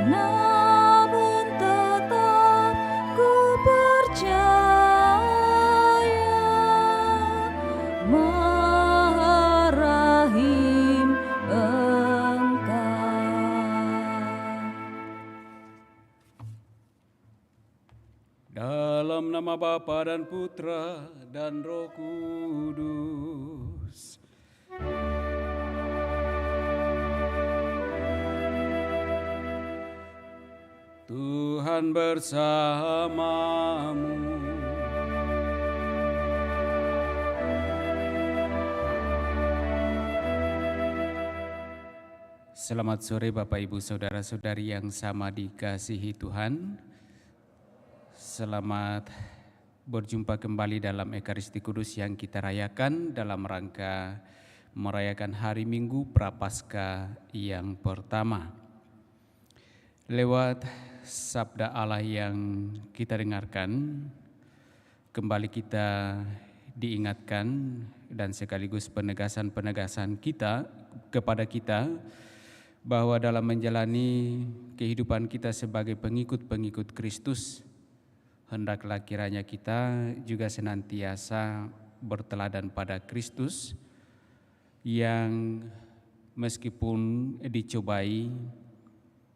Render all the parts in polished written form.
namun tetap ku percaya Maha Rahim Engkau. Dalam nama Bapa dan Putra dan Roh Kudus. Tuhan bersamamu. Selamat sore Bapak Ibu Saudara-saudari yang sama dikasihi Tuhan. Selamat berjumpa kembali dalam Ekaristi Kudus yang kita rayakan dalam rangka merayakan hari Minggu Prapaskah yang pertama. Lewat sabda Allah yang kita dengarkan, kembali kita diingatkan dan sekaligus penegasan-penegasan kita kepada kita bahwa dalam menjalani kehidupan kita sebagai pengikut-pengikut Kristus, hendaklah kiranya kita juga senantiasa berteladan pada Kristus yang meskipun dicobai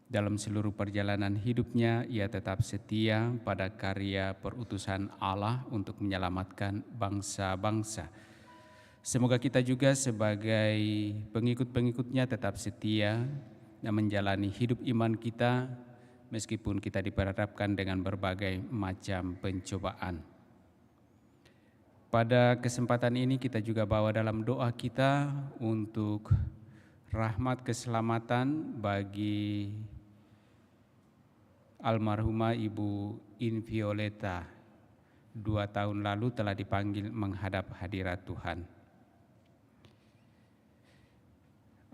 dalam seluruh perjalanan hidupnya, ia tetap setia pada karya perutusan Allah untuk menyelamatkan bangsa-bangsa. Semoga kita juga sebagai pengikut-pengikutnya tetap setia dan menjalani hidup iman kita meskipun kita diperhadapkan dengan berbagai macam pencobaan. Pada kesempatan ini kita juga bawa dalam doa kita untuk rahmat keselamatan bagi almarhumah Ibu Invioleta. 2 tahun lalu telah dipanggil menghadap hadirat Tuhan.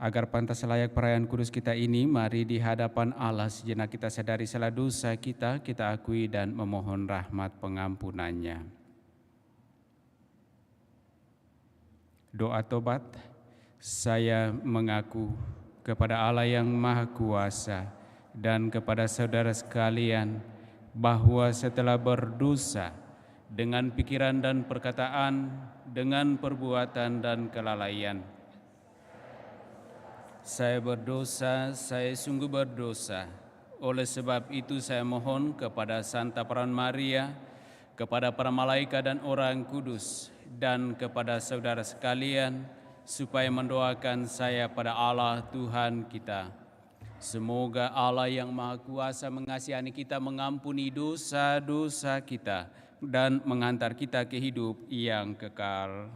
Agar pantas layak perayaan kudus kita ini, mari di hadapan Allah sejenak kita sadari segala dosa kita akui dan memohon rahmat pengampunannya. Doa tobat, saya mengaku kepada Allah yang Maha Kuasa dan kepada saudara sekalian bahwa setelah berdosa dengan pikiran dan perkataan, dengan perbuatan dan kelalaian, saya berdosa, saya sungguh berdosa. Oleh sebab itu saya mohon kepada Santa Peran Maria, kepada para malaikat dan orang kudus, dan kepada saudara sekalian, supaya mendoakan saya pada Allah Tuhan kita. Semoga Allah yang Maha Kuasa mengasihani kita, mengampuni dosa-dosa kita, dan menghantar kita ke hidup yang kekal.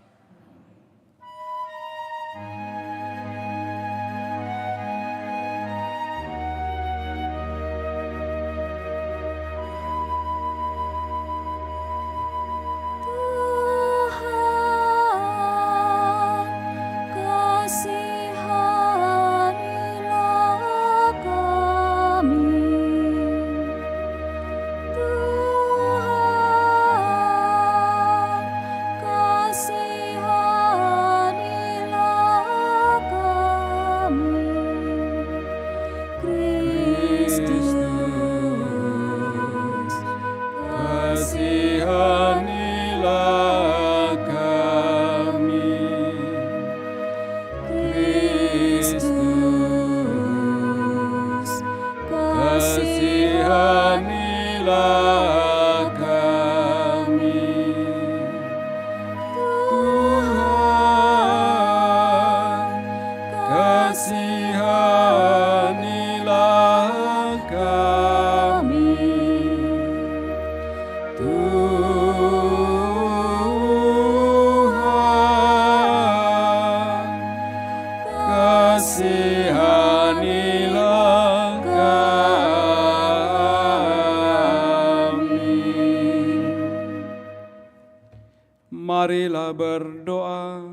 Marilah berdoa.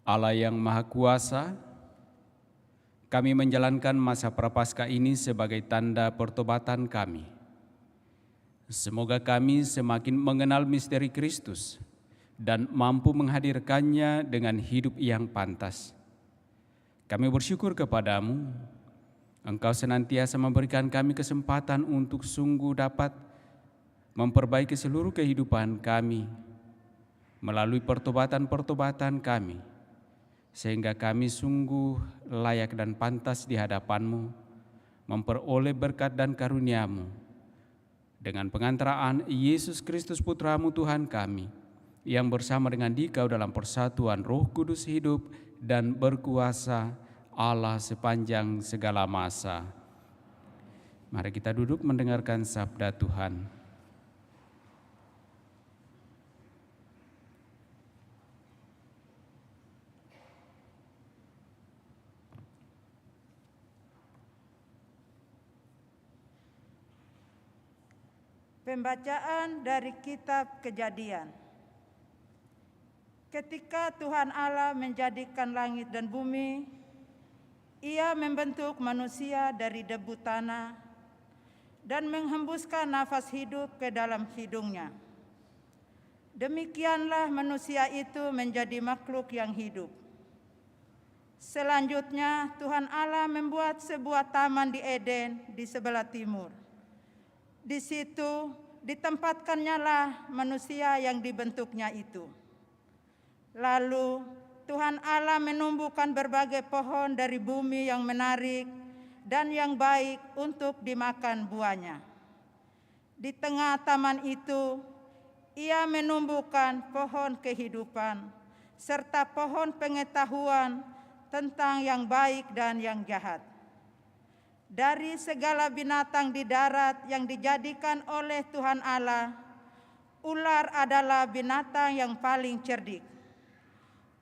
Allah yang Maha Kuasa, kami menjalankan masa Prapaskah ini sebagai tanda pertobatan kami. Semoga kami semakin mengenal misteri Kristus dan mampu menghadirkannya dengan hidup yang pantas. Kami bersyukur kepadamu, Engkau senantiasa memberikan kami kesempatan untuk sungguh dapat memperbaiki seluruh kehidupan kami melalui pertobatan-pertobatan kami, sehingga kami sungguh layak dan pantas di hadapan-Mu, memperoleh berkat dan karunia-Mu. Dengan pengantaraan Yesus Kristus Putra-Mu Tuhan kami, yang bersama dengan Dikau dalam persatuan Roh Kudus hidup dan berkuasa Allah sepanjang segala masa. Mari kita duduk mendengarkan sabda Tuhan. Pembacaan dari kitab Kejadian. Ketika Tuhan Allah menjadikan langit dan bumi, Ia membentuk manusia dari debu tanah dan menghembuskan nafas hidup ke dalam hidungnya. Demikianlah manusia itu menjadi makhluk yang hidup. Selanjutnya Tuhan Allah membuat sebuah taman di Eden di sebelah timur. Di situ ditempatkannya lah manusia yang dibentuknya itu. Lalu Tuhan Allah menumbuhkan berbagai pohon dari bumi yang menarik dan yang baik untuk dimakan buahnya. Di tengah taman itu, Ia menumbuhkan pohon kehidupan serta pohon pengetahuan tentang yang baik dan yang jahat. Dari segala binatang di darat yang dijadikan oleh Tuhan Allah, ular adalah binatang yang paling cerdik.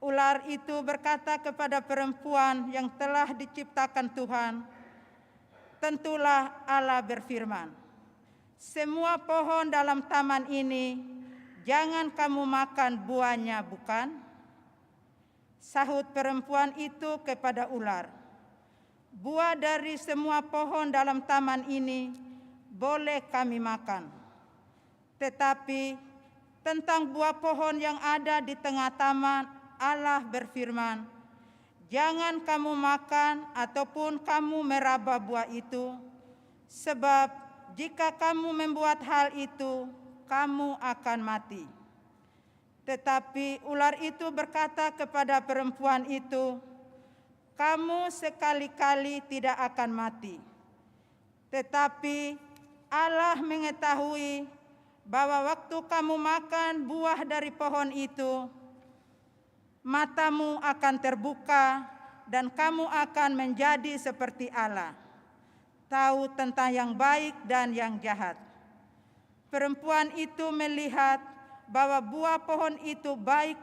Ular itu berkata kepada perempuan yang telah diciptakan Tuhan, "Tentulah Allah berfirman, semua pohon dalam taman ini jangan kamu makan buahnya, bukan?" Sahut perempuan itu kepada ular, "Buah dari semua pohon dalam taman ini boleh kami makan. Tetapi tentang buah pohon yang ada di tengah taman, Allah berfirman, jangan kamu makan ataupun kamu meraba buah itu, sebab jika kamu membuat hal itu, kamu akan mati." Tetapi ular itu berkata kepada perempuan itu, "Kamu sekali-kali tidak akan mati. Tetapi Allah mengetahui bahwa waktu kamu makan buah dari pohon itu, matamu akan terbuka dan kamu akan menjadi seperti Allah, tahu tentang yang baik dan yang jahat." Perempuan itu melihat bahwa buah pohon itu baik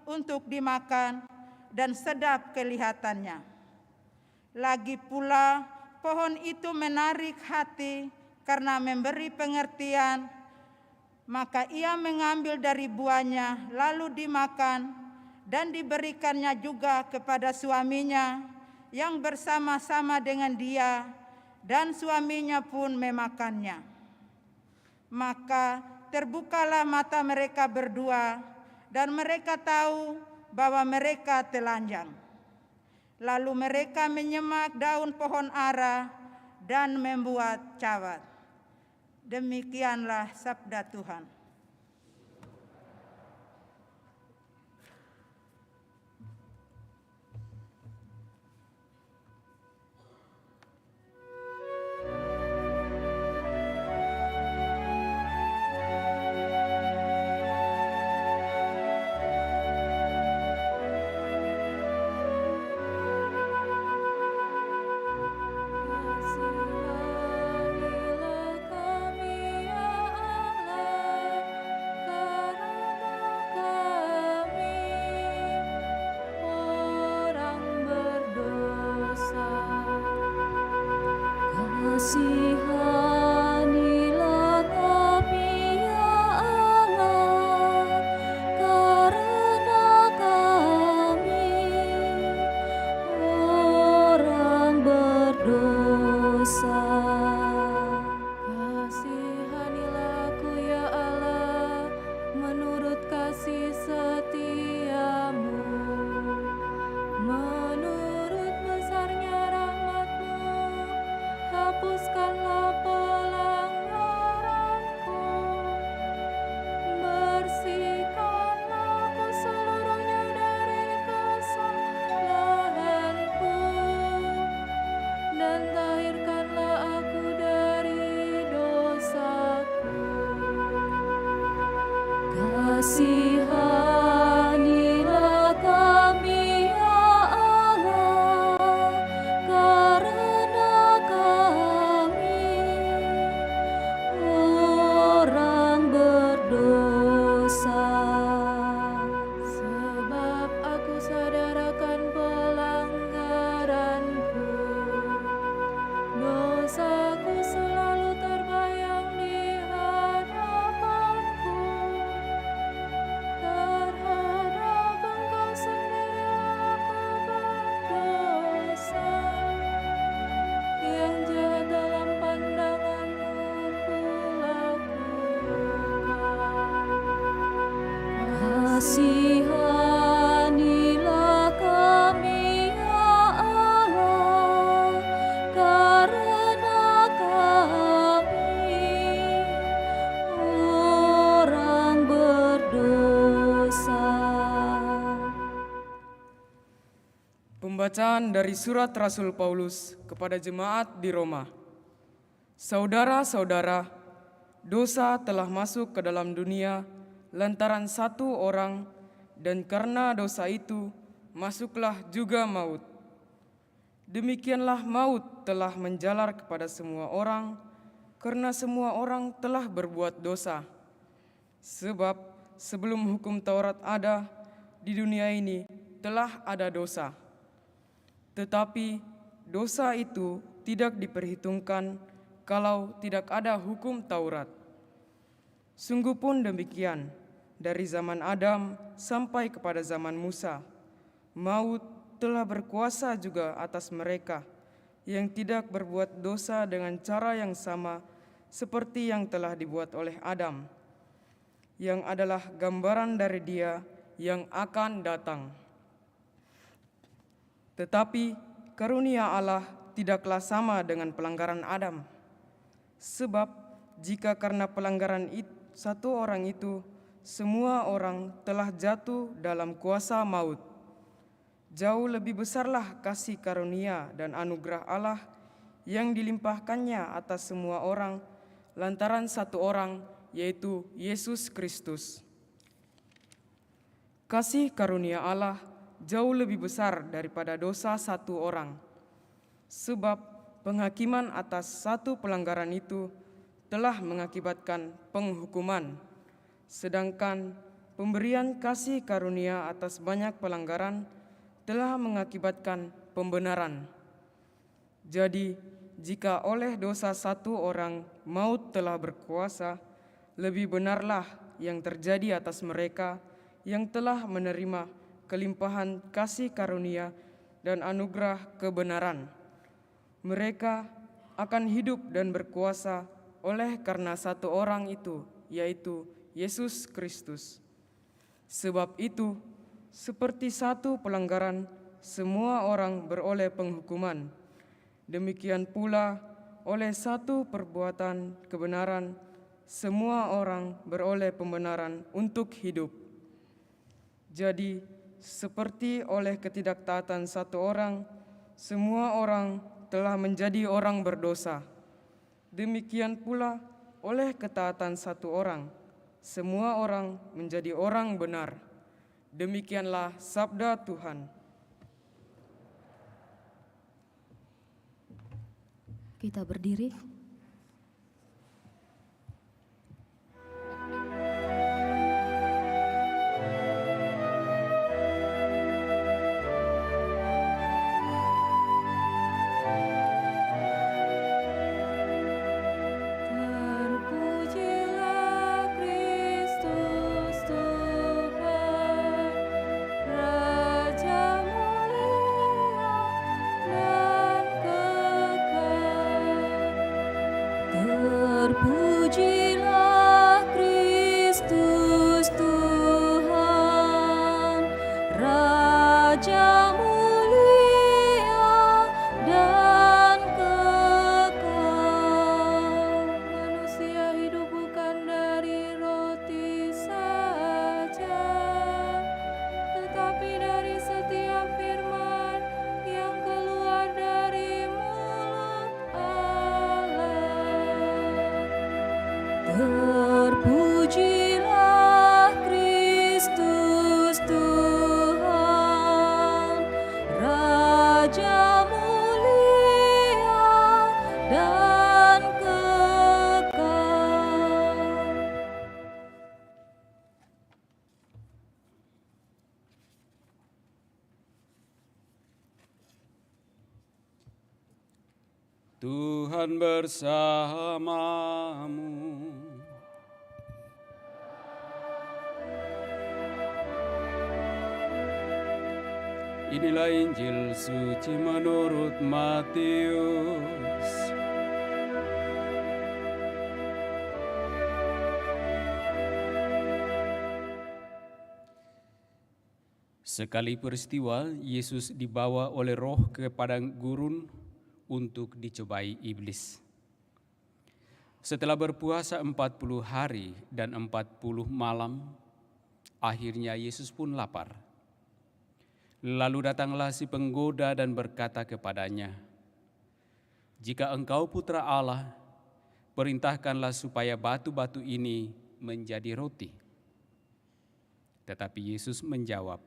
untuk dimakan dan sedap kelihatannya. Lagi pula pohon itu menarik hati karena memberi pengertian, maka ia mengambil dari buahnya lalu dimakan dan diberikannya juga kepada suaminya yang bersama-sama dengan dia, dan suaminya pun memakannya. Maka terbukalah mata mereka berdua dan mereka tahu bahwa mereka telanjang. Lalu mereka menyemak daun pohon ara dan membuat cawat. Demikianlah sabda Tuhan. Kasihanilah kami ya Allah, karena kami orang berdosa. Kasihanilah-Ku ya Allah, menurut kasih setiamu, menurut Kasihanilah kami ya Allah, karena kami orang berdosa. Sebab aku sadar akan pelanggaranku, dosaku selalu terbayang di hadapanku. Terhadap Engkau sendiri aku berdosa, yang jahat dalam pandanganmu kulakukan. Kasihanilah kami ya Allah, karena kami orang berdosa. Pembacaan dari surat Rasul Paulus kepada jemaat di Roma. Saudara-saudara, dosa telah masuk ke dalam dunia lantaran satu orang, dan karena dosa itu masuklah juga maut. Demikianlah maut telah menjalar kepada semua orang, karena semua orang telah berbuat dosa. Sebab sebelum hukum Taurat ada, di dunia ini telah ada dosa. Tetapi dosa itu tidak diperhitungkan kalau tidak ada hukum Taurat. Sungguh pun demikian, dari zaman Adam sampai kepada zaman Musa, maut telah berkuasa juga atas mereka yang tidak berbuat dosa dengan cara yang sama seperti yang telah dibuat oleh Adam, yang adalah gambaran dari Dia yang akan datang. Tetapi karunia Allah tidaklah sama dengan pelanggaran Adam. Sebab jika karena pelanggaran satu orang itu, semua orang telah jatuh dalam kuasa maut, jauh lebih besarlah kasih karunia dan anugerah Allah yang dilimpahkannya atas semua orang lantaran satu orang, yaitu Yesus Kristus. Kasih karunia Allah jauh lebih besar daripada dosa satu orang, sebab penghakiman atas satu pelanggaran itu telah mengakibatkan penghukuman, sedangkan pemberian kasih karunia atas banyak pelanggaran telah mengakibatkan pembenaran. Jadi, jika oleh dosa satu orang maut telah berkuasa, lebih benarlah yang terjadi atas mereka yang telah menerima kelimpahan kasih karunia dan anugerah kebenaran. Mereka akan hidup dan berkuasa oleh karena satu orang itu, yaitu Yesus Kristus. Sebab itu, seperti satu pelanggaran, semua orang beroleh penghukuman. Demikian pula, oleh satu perbuatan kebenaran, semua orang beroleh pembenaran untuk hidup. Jadi, seperti oleh ketidaktaatan satu orang, semua orang telah menjadi orang berdosa. Demikian pula oleh ketaatan satu orang, semua orang menjadi orang benar. Demikianlah sabda Tuhan. Kita berdiri. Terpujilah Kristus Tuhan, Raja mulia dan kekal. Terpujilah Kristus Tuhan, Raja mulia dan kekal. Manusia hidup bukan dari roti saja, tetapi dari setiap firman yang keluar dari mulut Allah. Terpujilah Kristus Tuhan bersamamu. Inilah Injil suci menurut Matius. Sekali peristiwa, Yesus dibawa oleh Roh ke padang gurun untuk dicobai iblis. Setelah berpuasa 40 hari dan 40 malam, akhirnya Yesus pun lapar. Lalu datanglah si penggoda dan berkata kepadanya, "Jika engkau putra Allah, perintahkanlah supaya batu-batu ini menjadi roti." Tetapi Yesus menjawab,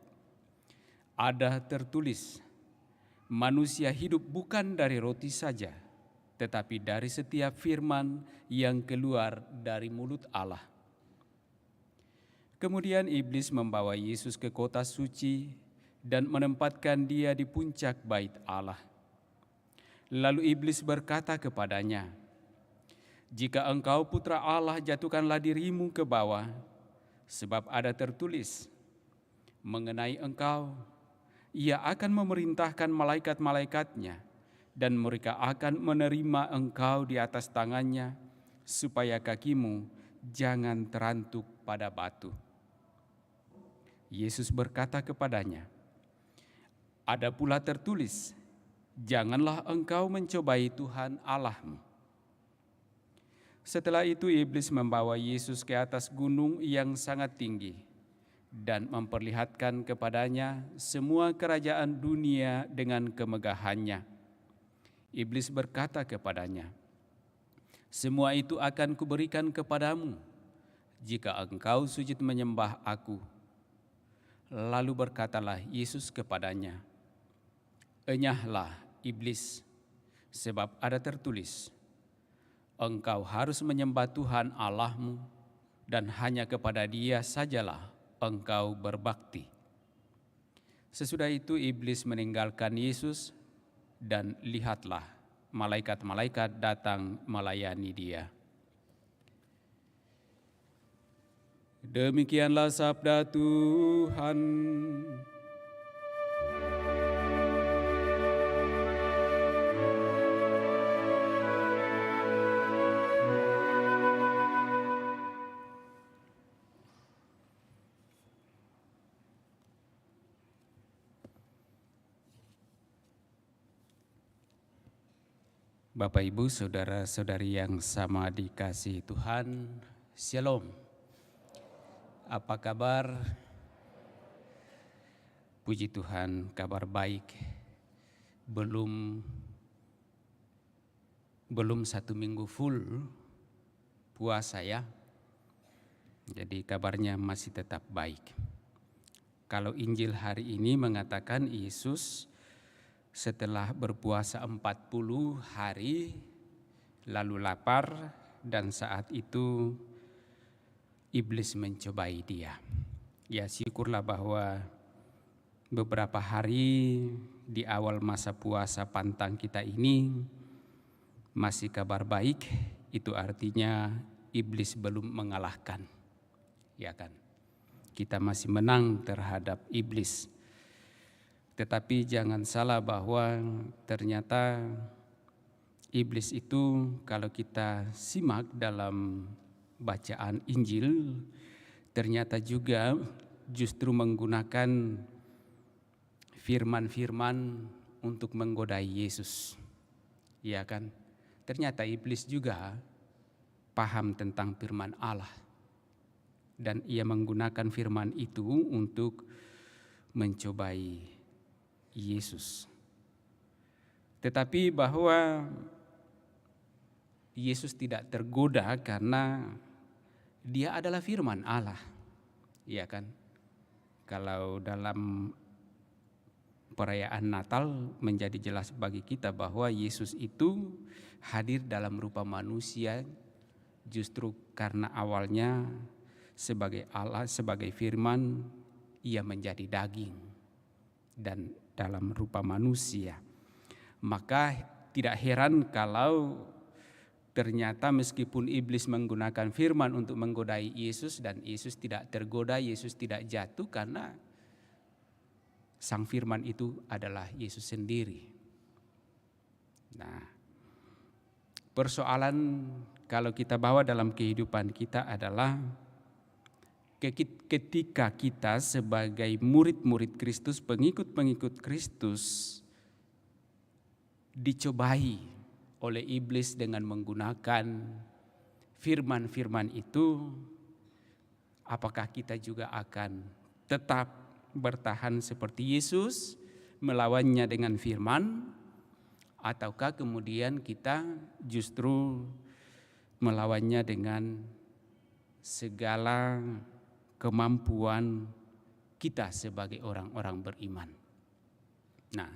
"Ada tertulis, manusia hidup bukan dari roti saja, tetapi dari setiap firman yang keluar dari mulut Allah." Kemudian iblis membawa Yesus ke kota suci dan menempatkan dia di puncak bait Allah. Lalu iblis berkata kepadanya, "Jika engkau putra Allah, jatuhkanlah dirimu ke bawah, sebab ada tertulis, mengenai engkau, Ia akan memerintahkan malaikat-malaikatnya, dan mereka akan menerima engkau di atas tangannya, supaya kakimu jangan terantuk pada batu." Yesus berkata kepadanya, "Ada pula tertulis, janganlah engkau mencobai Tuhan Allahmu." Setelah itu iblis membawa Yesus ke atas gunung yang sangat tinggi dan memperlihatkan kepadanya semua kerajaan dunia dengan kemegahannya. Iblis berkata kepadanya, "Semua itu akan kuberikan kepadamu jika engkau sujud menyembah aku." Lalu berkatalah Yesus kepadanya, "Enyahlah iblis, sebab ada tertulis, engkau harus menyembah Tuhan Allahmu, dan hanya kepada Dia sajalah engkau berbakti." Sesudah itu iblis meninggalkan Yesus, dan lihatlah malaikat-malaikat datang melayani Dia. Demikianlah sabda Tuhan. Bapak, Ibu, saudara-saudari yang sama dikasihi Tuhan, Shalom. Apa kabar? Puji Tuhan, kabar baik. Belum 1 minggu full puasa ya. Jadi kabarnya masih tetap baik. Kalau Injil hari ini mengatakan Yesus setelah berpuasa 40 hari, lalu lapar, dan saat itu iblis mencobai dia. Ya, syukurlah bahwa beberapa hari di awal masa puasa pantang kita ini masih kabar baik, itu artinya iblis belum mengalahkan. Ya kan? Kita masih menang terhadap iblis. Tetapi jangan salah bahwa ternyata iblis itu kalau kita simak dalam bacaan Injil, ternyata juga justru menggunakan firman-firman untuk menggodai Yesus. Ya kan? Ternyata iblis juga paham tentang firman Allah. Dan ia menggunakan firman itu untuk mencobai Yesus. Tetapi bahwa Yesus tidak tergoda karena Dia adalah firman Allah. Iya kan? Kalau dalam perayaan Natal menjadi jelas bagi kita bahwa Yesus itu hadir dalam rupa manusia justru karena awalnya sebagai Allah, sebagai firman, Ia menjadi daging dan dalam rupa manusia. Maka tidak heran kalau ternyata meskipun iblis menggunakan firman untuk menggodai Yesus dan Yesus tidak tergoda, Yesus tidak jatuh karena sang firman itu adalah Yesus sendiri. Nah, persoalan kalau kita bawa dalam kehidupan kita adalah ketika kita sebagai murid-murid Kristus, pengikut-pengikut Kristus dicobai oleh iblis dengan menggunakan firman-firman itu, apakah kita juga akan tetap bertahan seperti Yesus melawannya dengan firman, ataukah kemudian kita justru melawannya dengan segala kemampuan kita sebagai orang-orang beriman. Nah,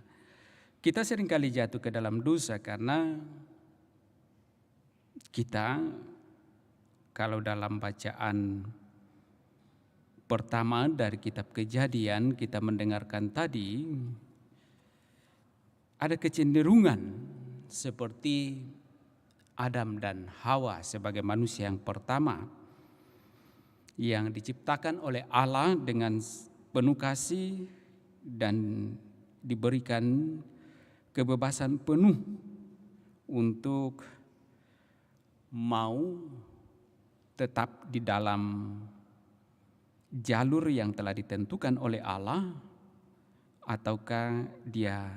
kita seringkali jatuh ke dalam dosa karena kita, kalau dalam bacaan pertama dari kitab Kejadian kita mendengarkan tadi, ada kecenderungan seperti Adam dan Hawa sebagai manusia yang pertama yang diciptakan oleh Allah dengan penuh kasih dan diberikan kebebasan penuh untuk mau tetap di dalam jalur yang telah ditentukan oleh Allah, ataukah dia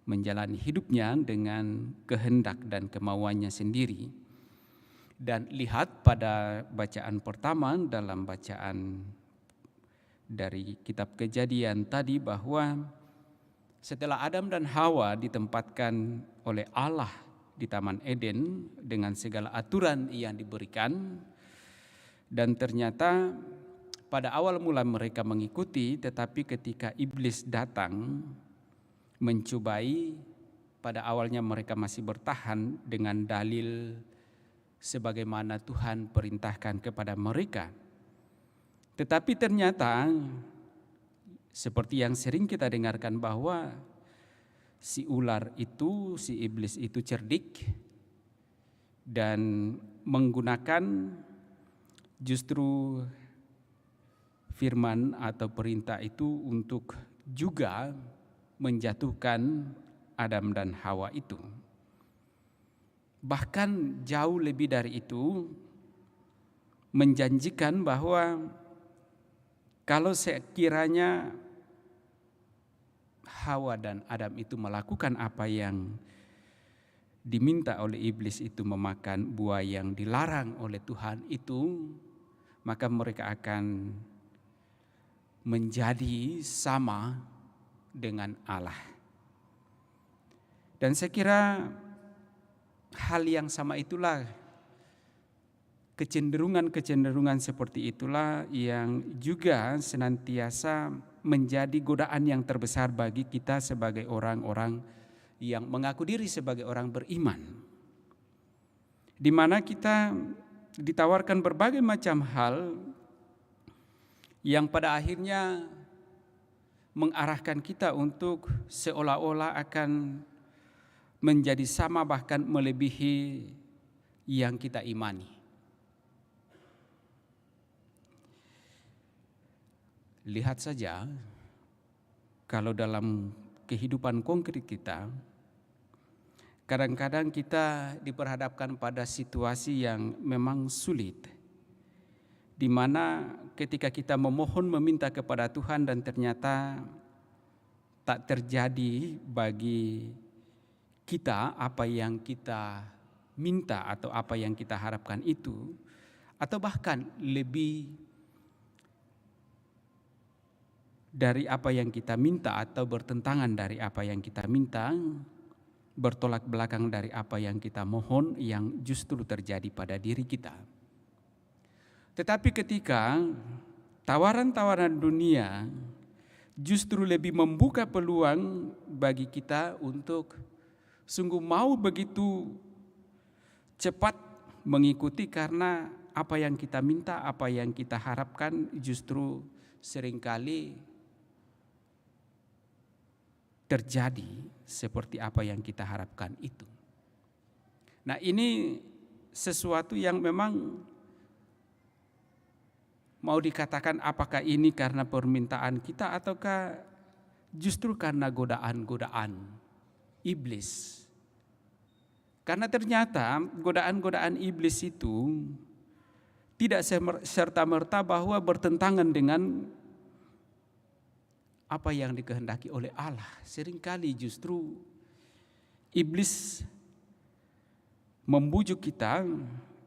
menjalani hidupnya dengan kehendak dan kemauannya sendiri. Dan lihat pada bacaan pertama dalam bacaan dari kitab Kejadian tadi bahwa setelah Adam dan Hawa ditempatkan oleh Allah di Taman Eden dengan segala aturan yang diberikan, dan ternyata pada awal mula mereka mengikuti, tetapi ketika iblis datang mencobai, pada awalnya mereka masih bertahan dengan dalil sebagaimana Tuhan perintahkan kepada mereka. Tetapi ternyata seperti yang sering kita dengarkan bahwa si ular itu, si iblis itu cerdik dan menggunakan justru firman atau perintah itu untuk juga menjatuhkan Adam dan Hawa itu. Bahkan jauh lebih dari itu, menjanjikan bahwa kalau sekiranya Hawa dan Adam itu melakukan apa yang diminta oleh iblis itu, memakan buah yang dilarang oleh Tuhan itu, maka mereka akan menjadi sama dengan Allah. Dan saya kira hal yang sama itulah, kecenderungan seperti itulah yang juga senantiasa menjadi godaan yang terbesar bagi kita sebagai orang-orang yang mengaku diri sebagai orang beriman, di mana kita ditawarkan berbagai macam hal yang pada akhirnya mengarahkan kita untuk seolah-olah akan menjadi sama bahkan melebihi yang kita imani. Lihat saja kalau dalam kehidupan konkret kita, kadang-kadang kita diperhadapkan pada situasi yang memang sulit, di mana ketika kita memohon meminta kepada Tuhan dan ternyata tak terjadi bagi kita apa yang kita minta atau apa yang kita harapkan itu, atau bahkan lebih dari apa yang kita minta atau bertentangan dari apa yang kita minta, bertolak belakang dari apa yang kita mohon yang justru terjadi pada diri kita. Tetapi ketika tawaran-tawaran dunia justru lebih membuka peluang bagi kita untuk sungguh mau begitu cepat mengikuti, karena apa yang kita minta, apa yang kita harapkan justru seringkali terjadi seperti apa yang kita harapkan itu. Nah, ini sesuatu yang memang mau dikatakan apakah ini karena permintaan kita ataukah justru karena godaan-godaan iblis. Karena ternyata godaan-godaan iblis itu tidak serta-merta bahwa bertentangan dengan apa yang dikehendaki oleh Allah. Seringkali justru iblis membujuk kita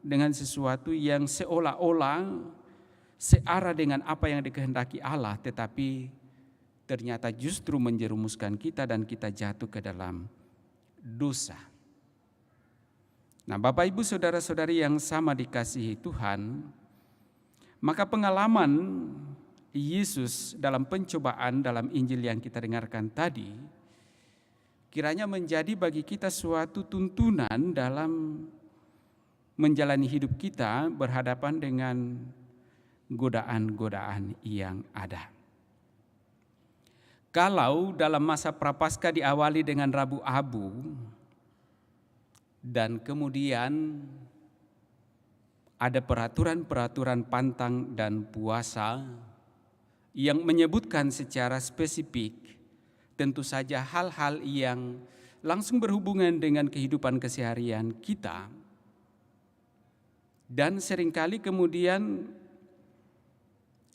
dengan sesuatu yang seolah-olah searah dengan apa yang dikehendaki Allah, tetapi ternyata justru menjerumuskan kita dan kita jatuh ke dalam dosa. Nah, Bapak Ibu saudara-saudari yang sama dikasihi Tuhan, maka pengalaman Yesus dalam pencobaan dalam Injil yang kita dengarkan tadi, kiranya menjadi bagi kita suatu tuntunan dalam menjalani hidup kita berhadapan dengan godaan-godaan yang ada. Kalau dalam masa Prapaskah diawali dengan Rabu Abu, dan kemudian ada peraturan-peraturan pantang dan puasa yang menyebutkan secara spesifik tentu saja hal-hal yang langsung berhubungan dengan kehidupan keseharian kita. Dan seringkali kemudian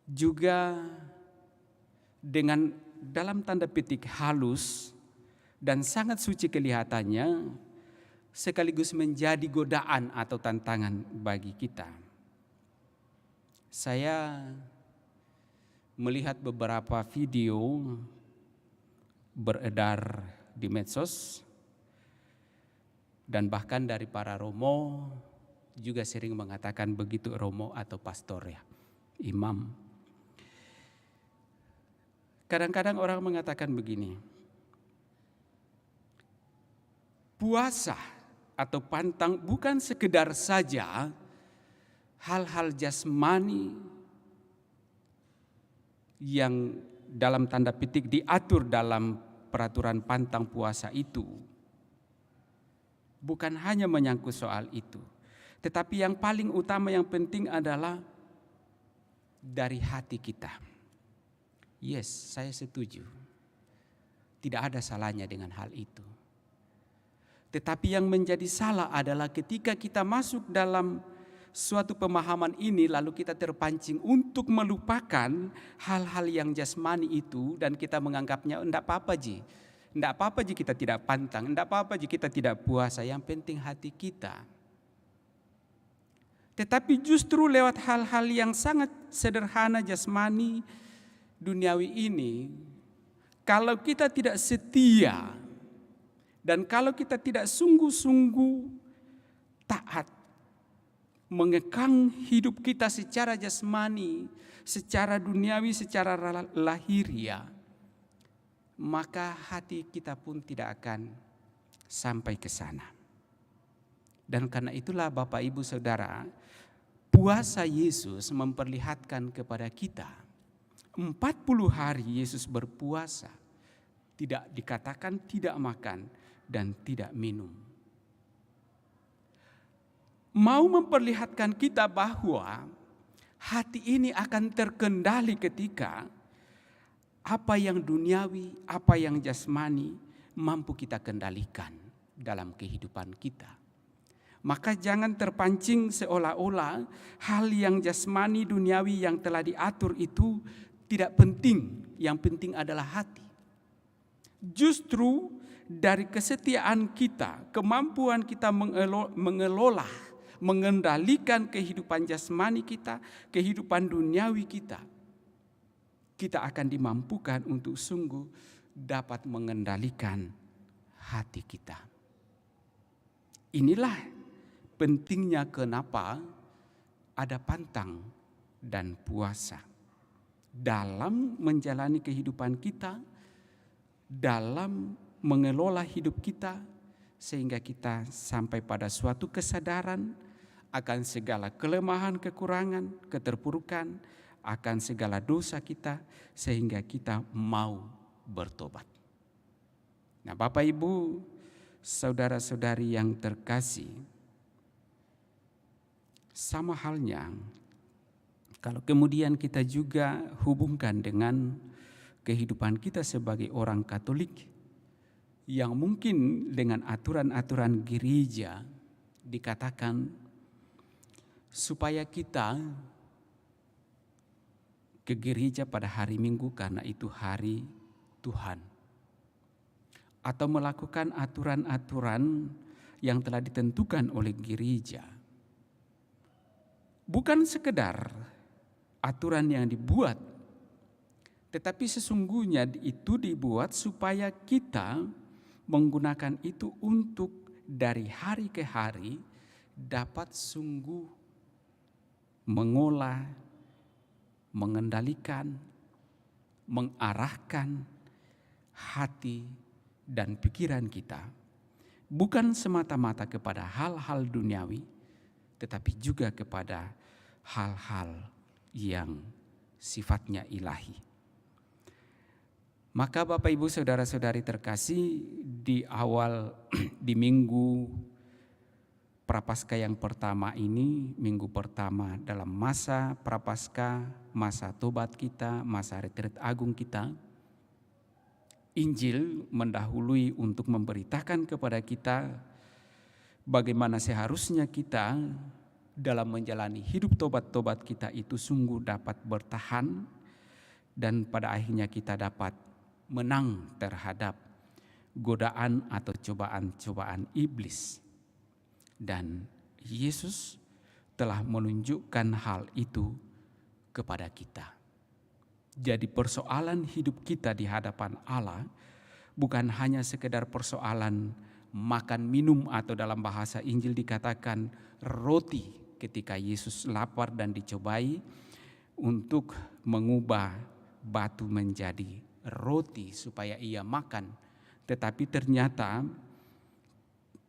juga dengan dalam tanda petik halus dan sangat suci kelihatannya, sekaligus menjadi godaan atau tantangan bagi kita. Saya melihat beberapa video beredar di medsos dan bahkan dari para romo juga sering mengatakan begitu, romo atau pastor ya, imam. Kadang-kadang orang mengatakan begini, puasa atau pantang bukan sekedar saja hal-hal jasmani yang dalam tanda petik diatur dalam peraturan pantang puasa itu. Bukan hanya menyangkut soal itu, tetapi yang paling utama yang penting adalah dari hati kita. Yes, saya setuju. Tidak ada salahnya dengan hal itu. Tetapi yang menjadi salah adalah ketika kita masuk dalam suatu pemahaman ini lalu kita terpancing untuk melupakan hal-hal yang jasmani itu dan kita menganggapnya enggak apa-apa ji. Enggak apa-apa ji kita tidak pantang, enggak apa-apa ji kita tidak puasa, yang penting hati kita. Tetapi justru lewat hal-hal yang sangat sederhana jasmani duniawi ini, kalau kita tidak setia dan kalau kita tidak sungguh-sungguh taat, mengekang hidup kita secara jasmani, secara duniawi, secara lahiriah, maka hati kita pun tidak akan sampai ke sana. Dan karena itulah Bapak Ibu Saudara, puasa Yesus memperlihatkan kepada kita 40 hari Yesus berpuasa, tidak dikatakan tidak makan dan tidak minum. Mau memperlihatkan kita bahwa hati ini akan terkendali ketika apa yang duniawi, apa yang jasmani mampu kita kendalikan dalam kehidupan kita. Maka jangan terpancing seolah-olah hal yang jasmani duniawi yang telah diatur itu tidak penting. Yang penting adalah hati. Justru dari kesetiaan kita, kemampuan kita mengelola, mengendalikan kehidupan jasmani kita, kehidupan duniawi kita, kita akan dimampukan untuk sungguh dapat mengendalikan hati kita. Inilah pentingnya kenapa ada pantang dan puasa dalam menjalani kehidupan kita, dalam mengelola hidup kita, sehingga kita sampai pada suatu kesadaran akan segala kelemahan, kekurangan, keterpurukan, akan segala dosa kita, sehingga kita mau bertobat. Nah, Bapak Ibu, saudara-saudari yang terkasih, sama halnya kalau kemudian kita juga hubungkan dengan kehidupan kita sebagai orang Katolik yang mungkin dengan aturan-aturan gereja dikatakan supaya kita ke gereja pada hari Minggu karena itu hari Tuhan, atau melakukan aturan-aturan yang telah ditentukan oleh gereja. Bukan sekedar aturan yang dibuat, tetapi sesungguhnya itu dibuat supaya kita menggunakan itu untuk dari hari ke hari dapat sungguh mengolah, mengendalikan, mengarahkan hati dan pikiran kita, bukan semata-mata kepada hal-hal duniawi, tetapi juga kepada hal-hal yang sifatnya ilahi. Maka Bapak Ibu saudara-saudari terkasih, di minggu Prapaskah yang pertama ini, minggu pertama dalam masa Prapaskah, masa tobat kita, masa retret agung kita, Injil mendahului untuk memberitakan kepada kita bagaimana seharusnya kita dalam menjalani hidup tobat-tobat kita itu sungguh dapat bertahan dan pada akhirnya kita dapat menang terhadap godaan atau cobaan-cobaan iblis. Dan Yesus telah menunjukkan hal itu kepada kita. Jadi persoalan hidup kita di hadapan Allah bukan hanya sekedar persoalan makan minum atau dalam bahasa Injil dikatakan roti ketika Yesus lapar dan dicobai untuk mengubah batu menjadi roti supaya ia makan. Tetapi ternyata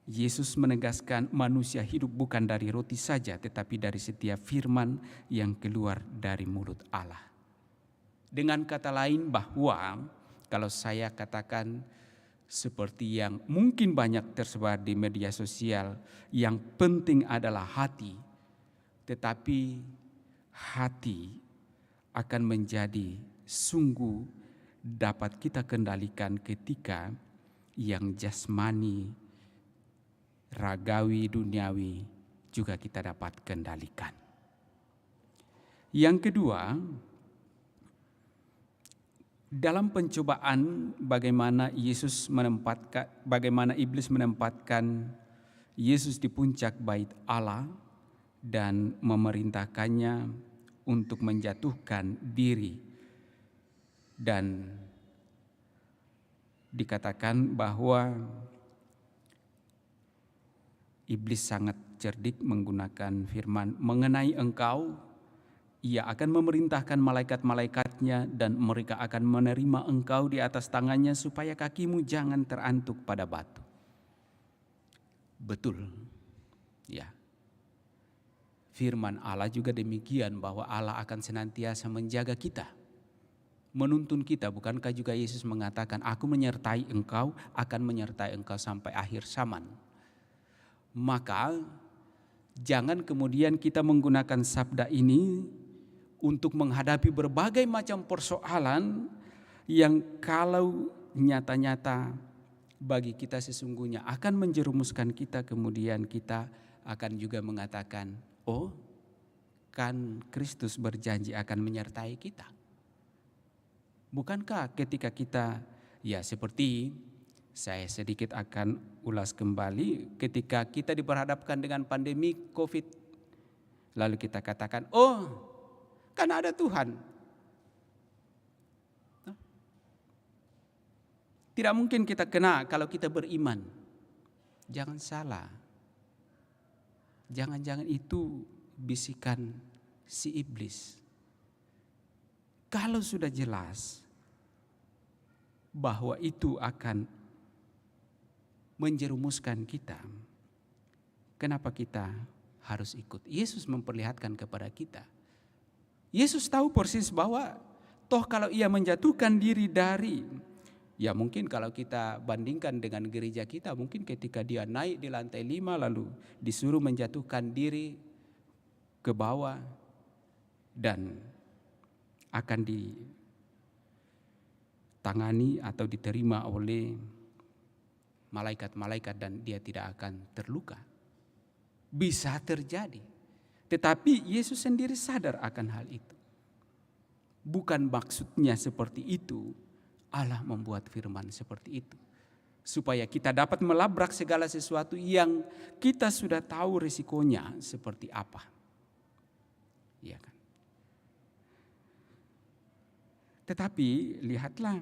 Yesus menegaskan manusia hidup bukan dari roti saja, tetapi dari setiap firman yang keluar dari mulut Allah. Dengan kata lain bahwa kalau saya katakan seperti yang mungkin banyak tersebar di media sosial, yang penting adalah hati, tetapi hati akan menjadi sungguh dapat kita kendalikan ketika yang jasmani, ragawi, duniawi juga kita dapat kendalikan. Yang kedua, dalam pencobaan bagaimana iblis menempatkan Yesus di puncak bait Allah dan memerintahkannya untuk menjatuhkan diri, dan dikatakan bahwa iblis sangat cerdik menggunakan firman mengenai engkau. Ia akan memerintahkan malaikat-malaikatnya dan mereka akan menerima engkau di atas tangannya supaya kakimu jangan terantuk pada batu. Betul, ya. Firman Allah juga demikian bahwa Allah akan senantiasa menjaga kita, menuntun kita. Bukankah juga Yesus mengatakan, aku menyertai engkau, akan menyertai engkau sampai akhir zaman. Maka jangan kemudian kita menggunakan sabda ini untuk menghadapi berbagai macam persoalan yang kalau nyata-nyata bagi kita sesungguhnya akan menjerumuskan kita, kemudian kita akan juga mengatakan, oh kan Kristus berjanji akan menyertai kita. Bukankah ketika kita, ya seperti saya sedikit akan ulas kembali, ketika kita diperhadapkan dengan pandemi COVID, lalu kita katakan, oh kan ada Tuhan. Tidak mungkin kita kena kalau kita beriman. Jangan salah. Jangan-jangan itu bisikan si iblis. Kalau sudah jelas bahwa itu akan menjerumuskan kita, kenapa kita harus ikut? Yesus memperlihatkan kepada kita. Yesus tahu persis bahwa toh kalau ia menjatuhkan diri dari Ya mungkin kalau kita bandingkan dengan gereja kita, mungkin ketika dia naik di lantai 5 lalu disuruh menjatuhkan diri ke bawah dan akan ditangani atau diterima oleh malaikat-malaikat dan dia tidak akan terluka. Bisa terjadi. Tetapi Yesus sendiri sadar akan hal itu. Bukan maksudnya seperti itu. Allah membuat firman seperti itu supaya kita dapat melabrak segala sesuatu yang kita sudah tahu risikonya seperti apa. Iya kan? Tetapi lihatlah,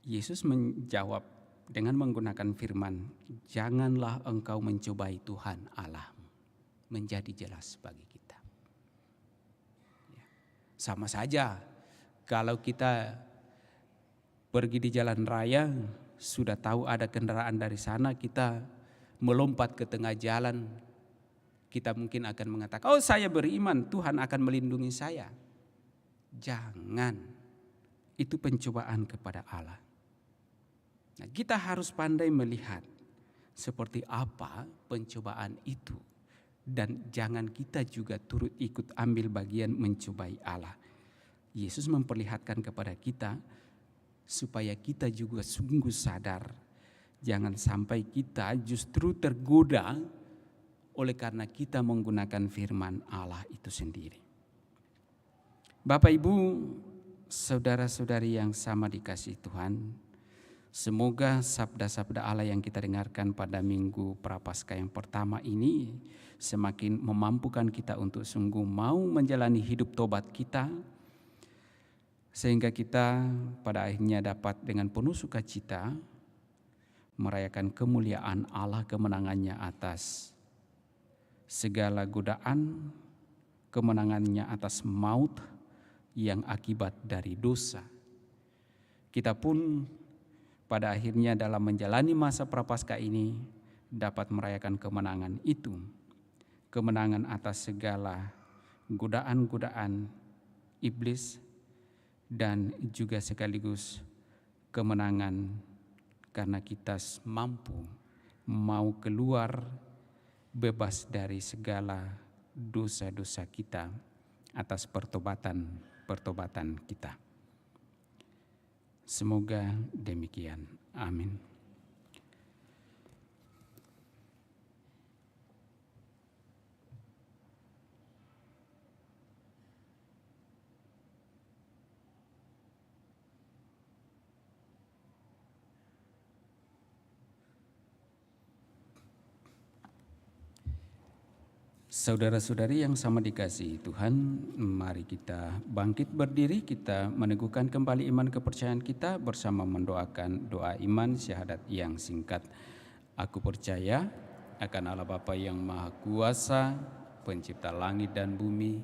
Yesus menjawab dengan menggunakan firman, janganlah engkau mencobai Tuhan Allahmu. Menjadi jelas bagi kita. Sama saja kalau kita pergi di jalan raya, sudah tahu ada kendaraan dari sana, kita melompat ke tengah jalan, kita mungkin akan mengatakan, oh saya beriman, Tuhan akan melindungi saya. Jangan, itu pencobaan kepada Allah. Nah, kita harus pandai melihat seperti apa pencobaan itu. Dan jangan kita juga turut ikut ambil bagian mencobai Allah. Yesus memperlihatkan kepada kita, supaya kita juga sungguh sadar. Jangan sampai kita justru tergoda oleh karena kita menggunakan firman Allah itu sendiri. Bapak Ibu, saudara-saudari yang sama dikasihi Tuhan, semoga sabda-sabda Allah yang kita dengarkan pada Minggu Prapaskah yang pertama ini semakin memampukan kita untuk sungguh mau menjalani hidup tobat kita, sehingga kita pada akhirnya dapat dengan penuh sukacita merayakan kemuliaan Allah, kemenangannya atas segala godaan, kemenangannya atas maut yang akibat dari dosa. Kita pun pada akhirnya dalam menjalani masa Prapaskah ini dapat merayakan kemenangan itu. Kemenangan atas segala godaan-godaan iblis, dan juga sekaligus kemenangan karena kita mampu mau keluar bebas dari segala dosa-dosa kita atas pertobatan kita. Semoga demikian. Amin. Saudara-saudari yang sama dikasihi Tuhan, mari kita bangkit berdiri, kita meneguhkan kembali iman kepercayaan kita bersama mendoakan doa iman syahadat yang singkat. Aku percaya akan Allah Bapa yang Maha Kuasa, pencipta langit dan bumi,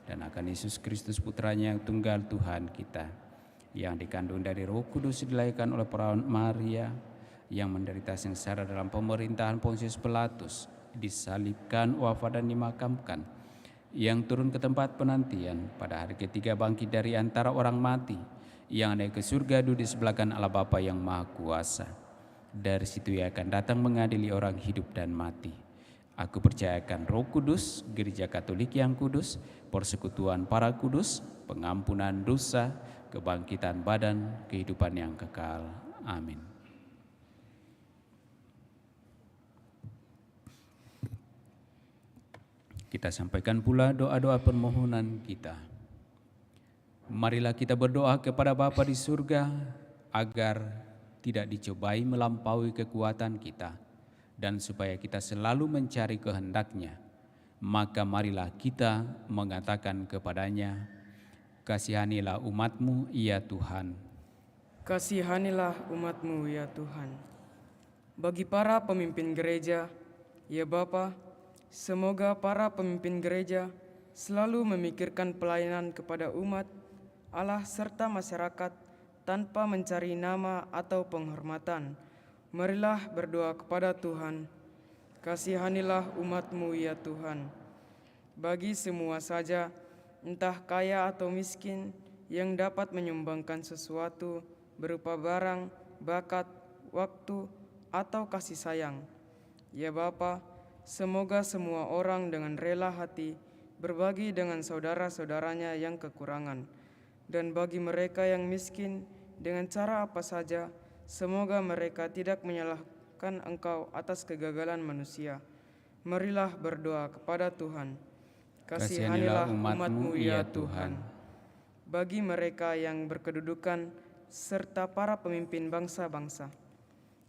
dan akan Yesus Kristus Putranya yang tunggal Tuhan kita, yang dikandung dari Roh Kudus, dilahirkan oleh perawan Maria, yang menderita sengsara dalam pemerintahan Pontius Pilatus, disalibkan, wafat dan dimakamkan, yang turun ke tempat penantian, pada hari ketiga bangkit dari antara orang mati, yang naik ke surga duduk di sebelah kanan Allah Bapa yang Maha Kuasa. Dari situ ia akan datang mengadili orang hidup dan mati. Aku percayakan Roh Kudus, Gereja Katolik yang kudus, persekutuan para kudus, pengampunan dosa, kebangkitan badan, kehidupan yang kekal. Amin. Kita sampaikan pula doa-doa permohonan kita. Marilah kita berdoa kepada Bapa di surga agar tidak dicobai melampaui kekuatan kita dan supaya kita selalu mencari kehendak-Nya. Maka marilah kita mengatakan kepadanya, kasihanilah umat-Mu ya Tuhan. Kasihanilah umat-Mu ya Tuhan. Bagi para pemimpin gereja, ya Bapa, semoga para pemimpin gereja selalu memikirkan pelayanan kepada umat Allah serta masyarakat tanpa mencari nama atau penghormatan. Marilah berdoa kepada Tuhan. Kasihanilah umat-Mu ya Tuhan. Bagi semua saja, entah kaya atau miskin, yang dapat menyumbangkan sesuatu, berupa barang, bakat, waktu, atau kasih sayang. Ya Bapa, semoga semua orang dengan rela hati berbagi dengan saudara-saudaranya yang kekurangan. Dan bagi mereka yang miskin, dengan cara apa saja, semoga mereka tidak menyalahkan Engkau atas kegagalan manusia. Marilah berdoa kepada Tuhan. Kasihanilah umat-Mu ya Tuhan. Bagi mereka yang berkedudukan serta para pemimpin bangsa-bangsa.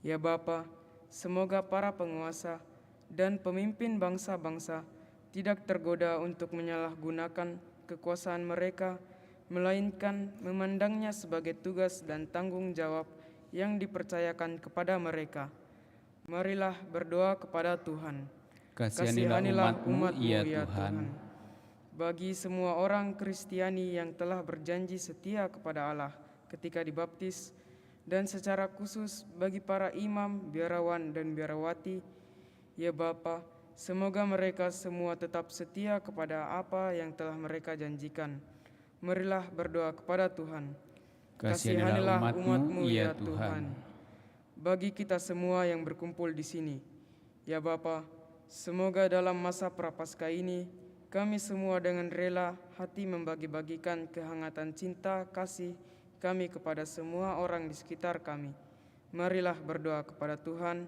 Ya Bapa, semoga para penguasa dan pemimpin bangsa-bangsa tidak tergoda untuk menyalahgunakan kekuasaan mereka, melainkan memandangnya sebagai tugas dan tanggung jawab yang dipercayakan kepada mereka. Marilah berdoa kepada Tuhan. Kasihanilah umat-Mu ya Tuhan. Bagi semua orang Kristiani yang telah berjanji setia kepada Allah ketika dibaptis, dan secara khusus bagi para imam, biarawan, dan biarawati, ya Bapa, semoga mereka semua tetap setia kepada apa yang telah mereka janjikan. Marilah berdoa kepada Tuhan. Kasihanilah umat-Mu ya Tuhan. Bagi kita semua yang berkumpul di sini, ya Bapa, semoga dalam masa Prapaskah ini kami semua dengan rela hati membagi-bagikan kehangatan cinta kasih kami kepada semua orang di sekitar kami. Marilah berdoa kepada Tuhan.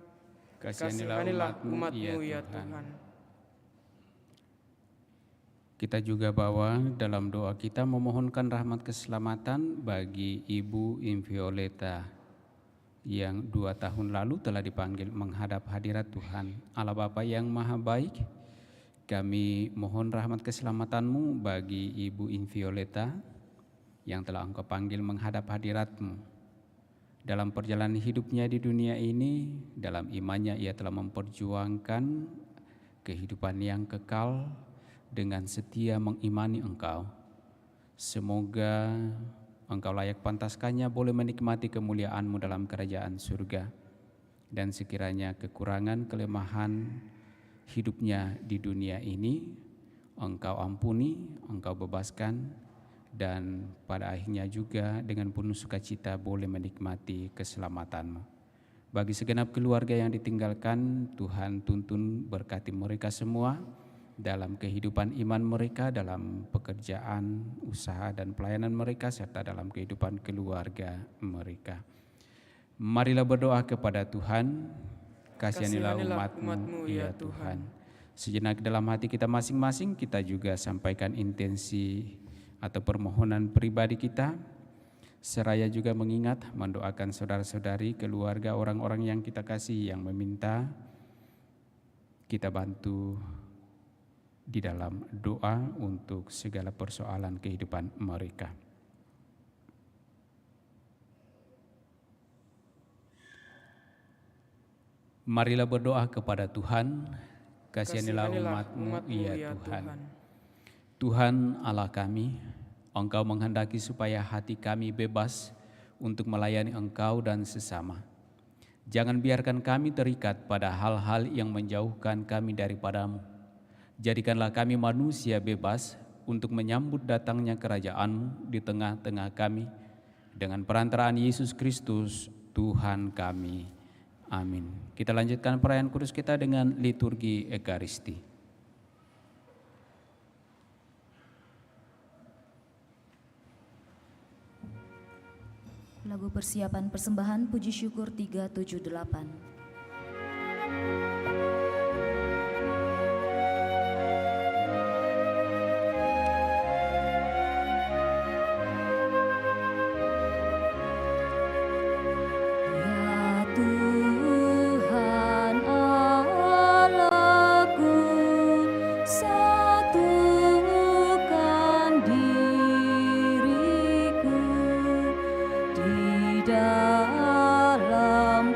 Kasihanilah umat-Mu ya Tuhan. Kita juga bawa dalam doa kita memohonkan rahmat keselamatan bagi Ibu Invioleta yang 2 tahun lalu telah dipanggil menghadap hadirat Tuhan. Allah Bapa yang Maha Baik, kami mohon rahmat keselamatan-Mu bagi Ibu Invioleta yang telah Engkau panggil menghadap hadirat-Mu. Dalam perjalanan hidupnya di dunia ini, dalam imannya ia telah memperjuangkan kehidupan yang kekal dengan setia mengimani Engkau. Semoga Engkau layak pantaskannya boleh menikmati kemuliaan-Mu dalam kerajaan surga. Dan sekiranya kekurangan, kelemahan hidupnya di dunia ini, Engkau ampuni, Engkau bebaskan, dan pada akhirnya juga dengan penuh sukacita boleh menikmati keselamatan-Mu. Bagi segenap keluarga yang ditinggalkan, Tuhan tuntun berkati mereka semua dalam kehidupan iman mereka, dalam pekerjaan, usaha, dan pelayanan mereka, serta dalam kehidupan keluarga mereka. Marilah berdoa kepada Tuhan. Kasihanilah umat-Mu ya Tuhan. Sejenak dalam hati kita masing-masing, kita juga sampaikan intensi atau permohonan pribadi kita, seraya juga mengingat, mendoakan saudara-saudari, keluarga, orang-orang yang kita kasih yang meminta kita bantu di dalam doa untuk segala persoalan kehidupan mereka. Marilah berdoa kepada Tuhan. Kasihanilah umat-Mu ya Tuhan. Tuhan Allah kami, Engkau menghendaki supaya hati kami bebas untuk melayani Engkau dan sesama. Jangan biarkan kami terikat pada hal-hal yang menjauhkan kami daripada-Mu. Jadikanlah kami manusia bebas untuk menyambut datangnya kerajaan-Mu di tengah-tengah kami, dengan perantaraan Yesus Kristus Tuhan kami. Amin. Kita lanjutkan perayaan kudus kita dengan liturgi Ekaristi. Lagu persiapan persembahan puji syukur 378. Dalam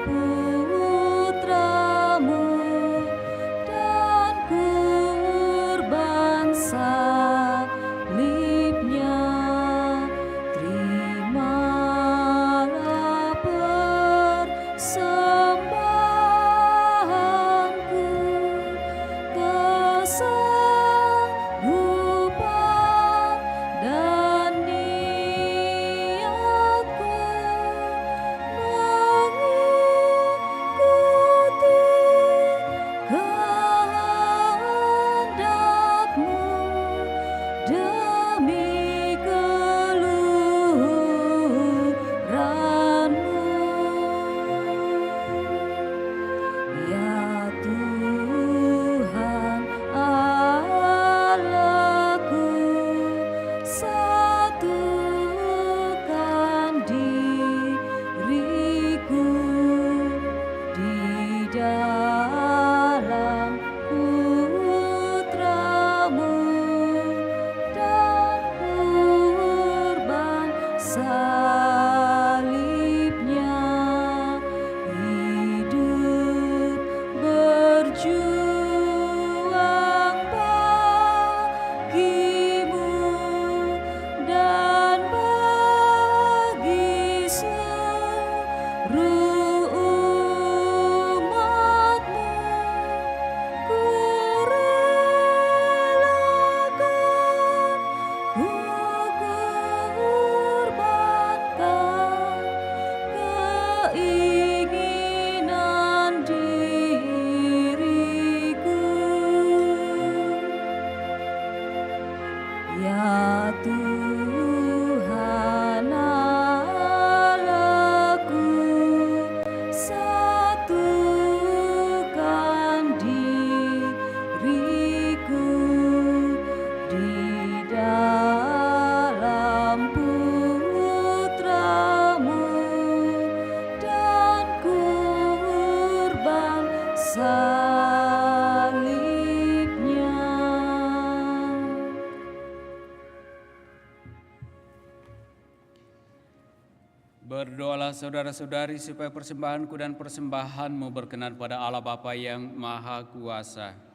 salibnya. Berdoalah saudara-saudari supaya persembahanku dan persembahanmu berkenan pada Allah Bapa yang Maha Kuasa.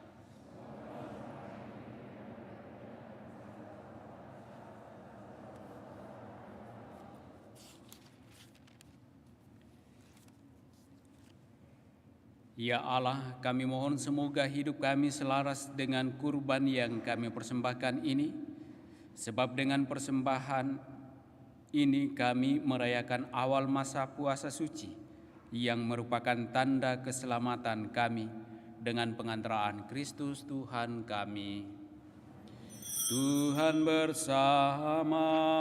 Ya Allah, kami mohon semoga hidup kami selaras dengan kurban yang kami persembahkan ini, sebab dengan persembahan ini kami merayakan awal masa puasa suci yang merupakan tanda keselamatan kami dengan pengantaraan Kristus Tuhan kami. Tuhan bersamamu.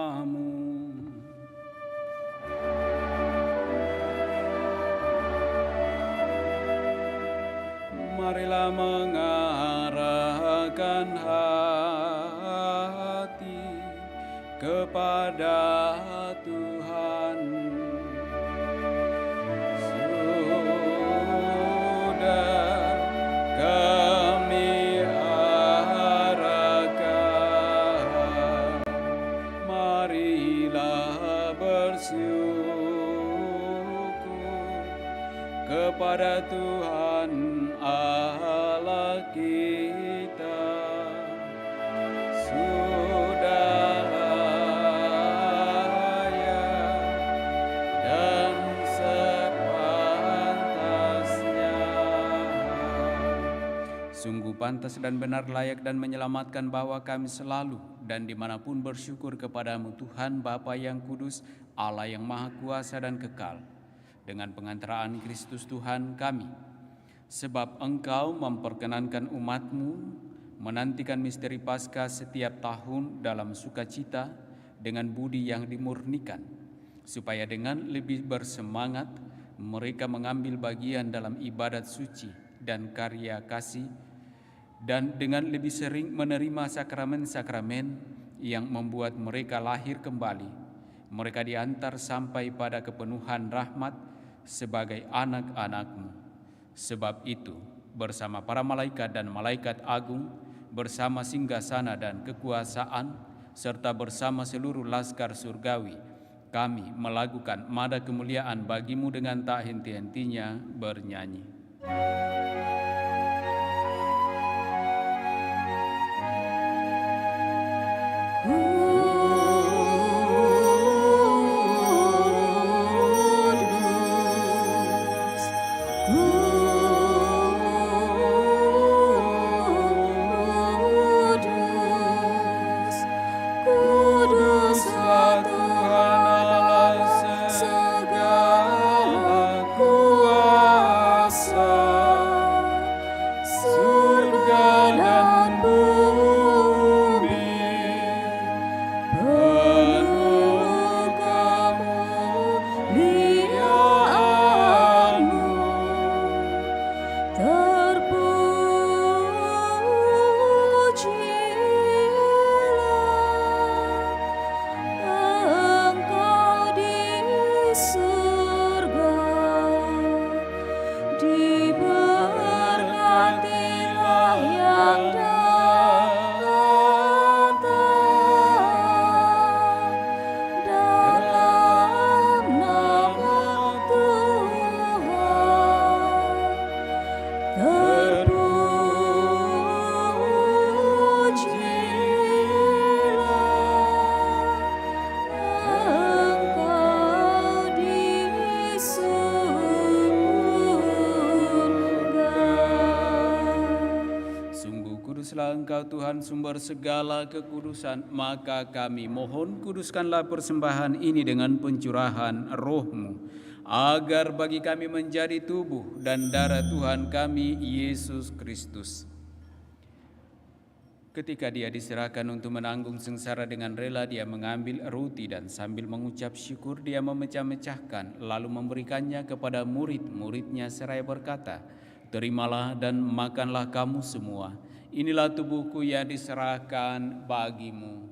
Marilah mengarahkan hati kepada Tuhan. Sudah kami arahkan, marilah bersyukur kepada Tuhan Allah kita. Sudah dan sepantasnya. Sungguh pantas dan benar, layak dan menyelamatkan bahwa kami selalu dan dimanapun bersyukur kepadamu Tuhan Bapa yang kudus, Allah yang maha kuasa dan kekal, dengan pengantaraan Kristus Tuhan kami. Sebab Engkau memperkenankan umat-Mu menantikan misteri Paskah setiap tahun dalam sukacita dengan budi yang dimurnikan, supaya dengan lebih bersemangat mereka mengambil bagian dalam ibadat suci dan karya kasih, dan dengan lebih sering menerima sakramen-sakramen yang membuat mereka lahir kembali. Mereka diantar sampai pada kepenuhan rahmat sebagai anak-anak-Mu. Sebab itu, bersama para malaikat dan malaikat agung, bersama singgasana dan kekuasaan, serta bersama seluruh laskar surgawi, kami melakukan mada kemuliaan bagi-Mu dengan tak henti-hentinya bernyanyi. Kuduslah Engkau Tuhan, sumber segala kekudusan, maka kami mohon kuduskanlah persembahan ini dengan pencurahan Roh-Mu, agar bagi kami menjadi tubuh dan darah Tuhan kami, Yesus Kristus. Ketika Dia diserahkan untuk menanggung sengsara dengan rela, Dia mengambil roti dan sambil mengucap syukur, Dia memecah-mecahkan, lalu memberikannya kepada murid-muridnya seraya berkata, "Terimalah dan makanlah kamu semua. Inilah tubuhku yang diserahkan bagimu."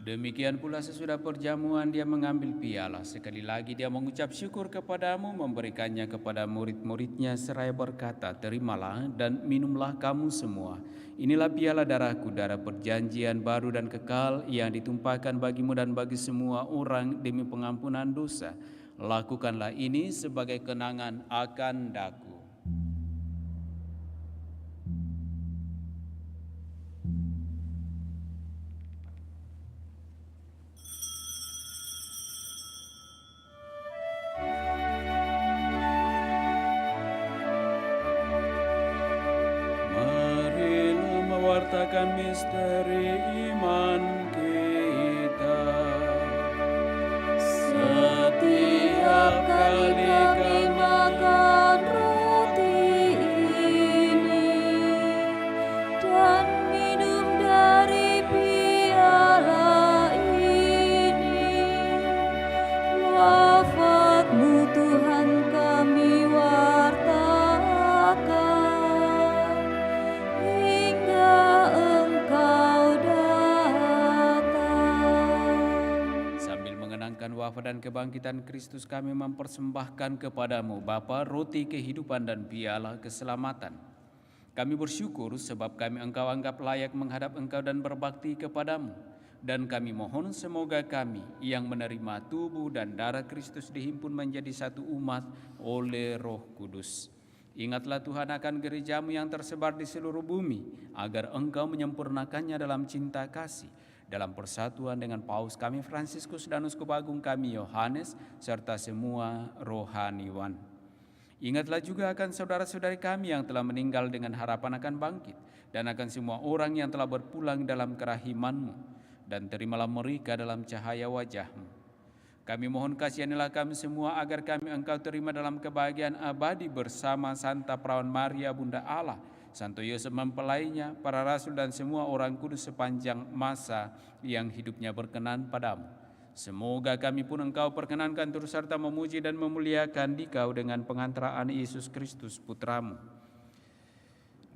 Demikian pula sesudah perjamuan dia mengambil piala. Sekali lagi dia mengucap syukur kepadamu, memberikannya kepada murid-muridnya seraya berkata, terimalah dan minumlah kamu semua. Inilah piala darahku, darah perjanjian baru dan kekal yang ditumpahkan bagimu dan bagi semua orang demi pengampunan dosa. Lakukanlah ini sebagai kenangan akan daku. Marilah mewartakan misteri iman kita. Setiap kali kami makan roti ini dan minum dari piala ini, wafat-Mu Tuhan kami wartakan hingga Engkau datang. Sambil mengenangkan wafat dan kebangkitan Kristus, kami mempersembahkan kepadamu Bapa roti kehidupan dan piala keselamatan. Kami bersyukur sebab Engkau anggap layak menghadap Engkau dan berbakti kepadamu. Dan kami mohon semoga kami yang menerima tubuh dan darah Kristus dihimpun menjadi satu umat oleh Roh Kudus. Ingatlah Tuhan akan gerejamu yang tersebar di seluruh bumi, agar Engkau menyempurnakannya dalam cinta kasih, dalam persatuan dengan Paus kami Fransiskus dan Uskup Agung kami Yohanes, serta semua rohaniwan. Ingatlah juga akan saudara-saudari kami yang telah meninggal dengan harapan akan bangkit, dan akan semua orang yang telah berpulang dalam kerahiman-Mu, dan terimalah mereka dalam cahaya wajah-Mu. Kami mohon kasihanilah kami semua agar kami Engkau terima dalam kebahagiaan abadi bersama Santa Perawan Maria Bunda Allah, Santo Yosef mempelainya, para rasul dan semua orang kudus sepanjang masa yang hidupnya berkenan padamu. Semoga kami pun Engkau perkenankan terus serta memuji dan memuliakan Dikau dengan pengantaraan Yesus Kristus Putramu.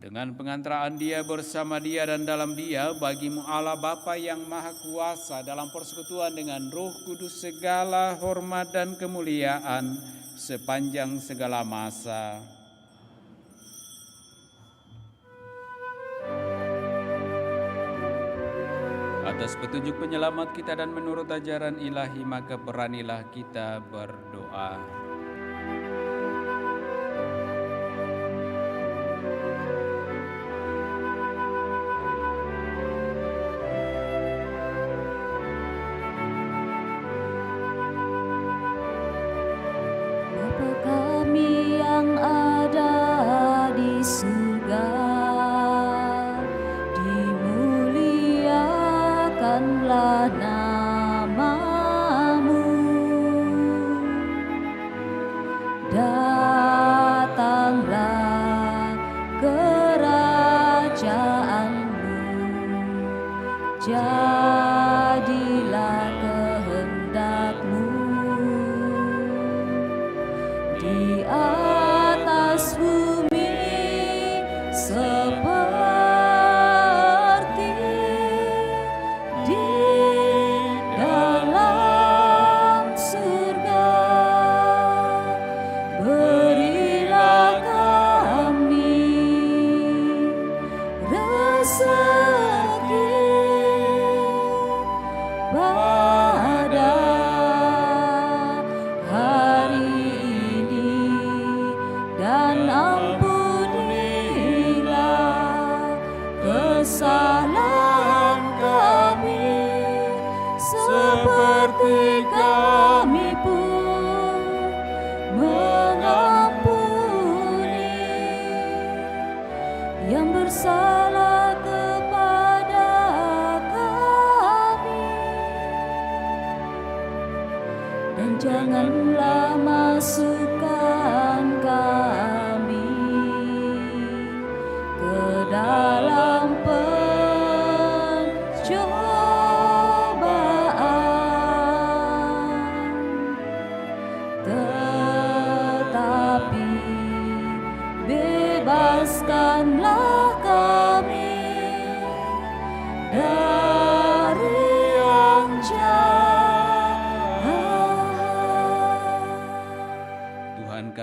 Dengan pengantaraan Dia, bersama Dia dan dalam Dia, bagimu Allah Bapa yang Maha Kuasa, dalam persekutuan dengan Roh Kudus segala hormat dan kemuliaan sepanjang segala masa. Atas petunjuk penyelamat kita dan menurut ajaran ilahi, maka beranilah kita berdoa. Bapa kami yang ada di surga, dimuliakanlah nama-Mu, datanglah kerajaan-Mu, jadilah kehendak-Mu di atas bumi seperti di dalam surga. Berilah kami rezeki pada hari ini, dan ampunilah kesalahan kami seperti kami pun mengampuni yang bersalah kepada kami, dan janganlah masukkan kami ke dalam pencobaan, tetapi bebaskanlah kami dari yang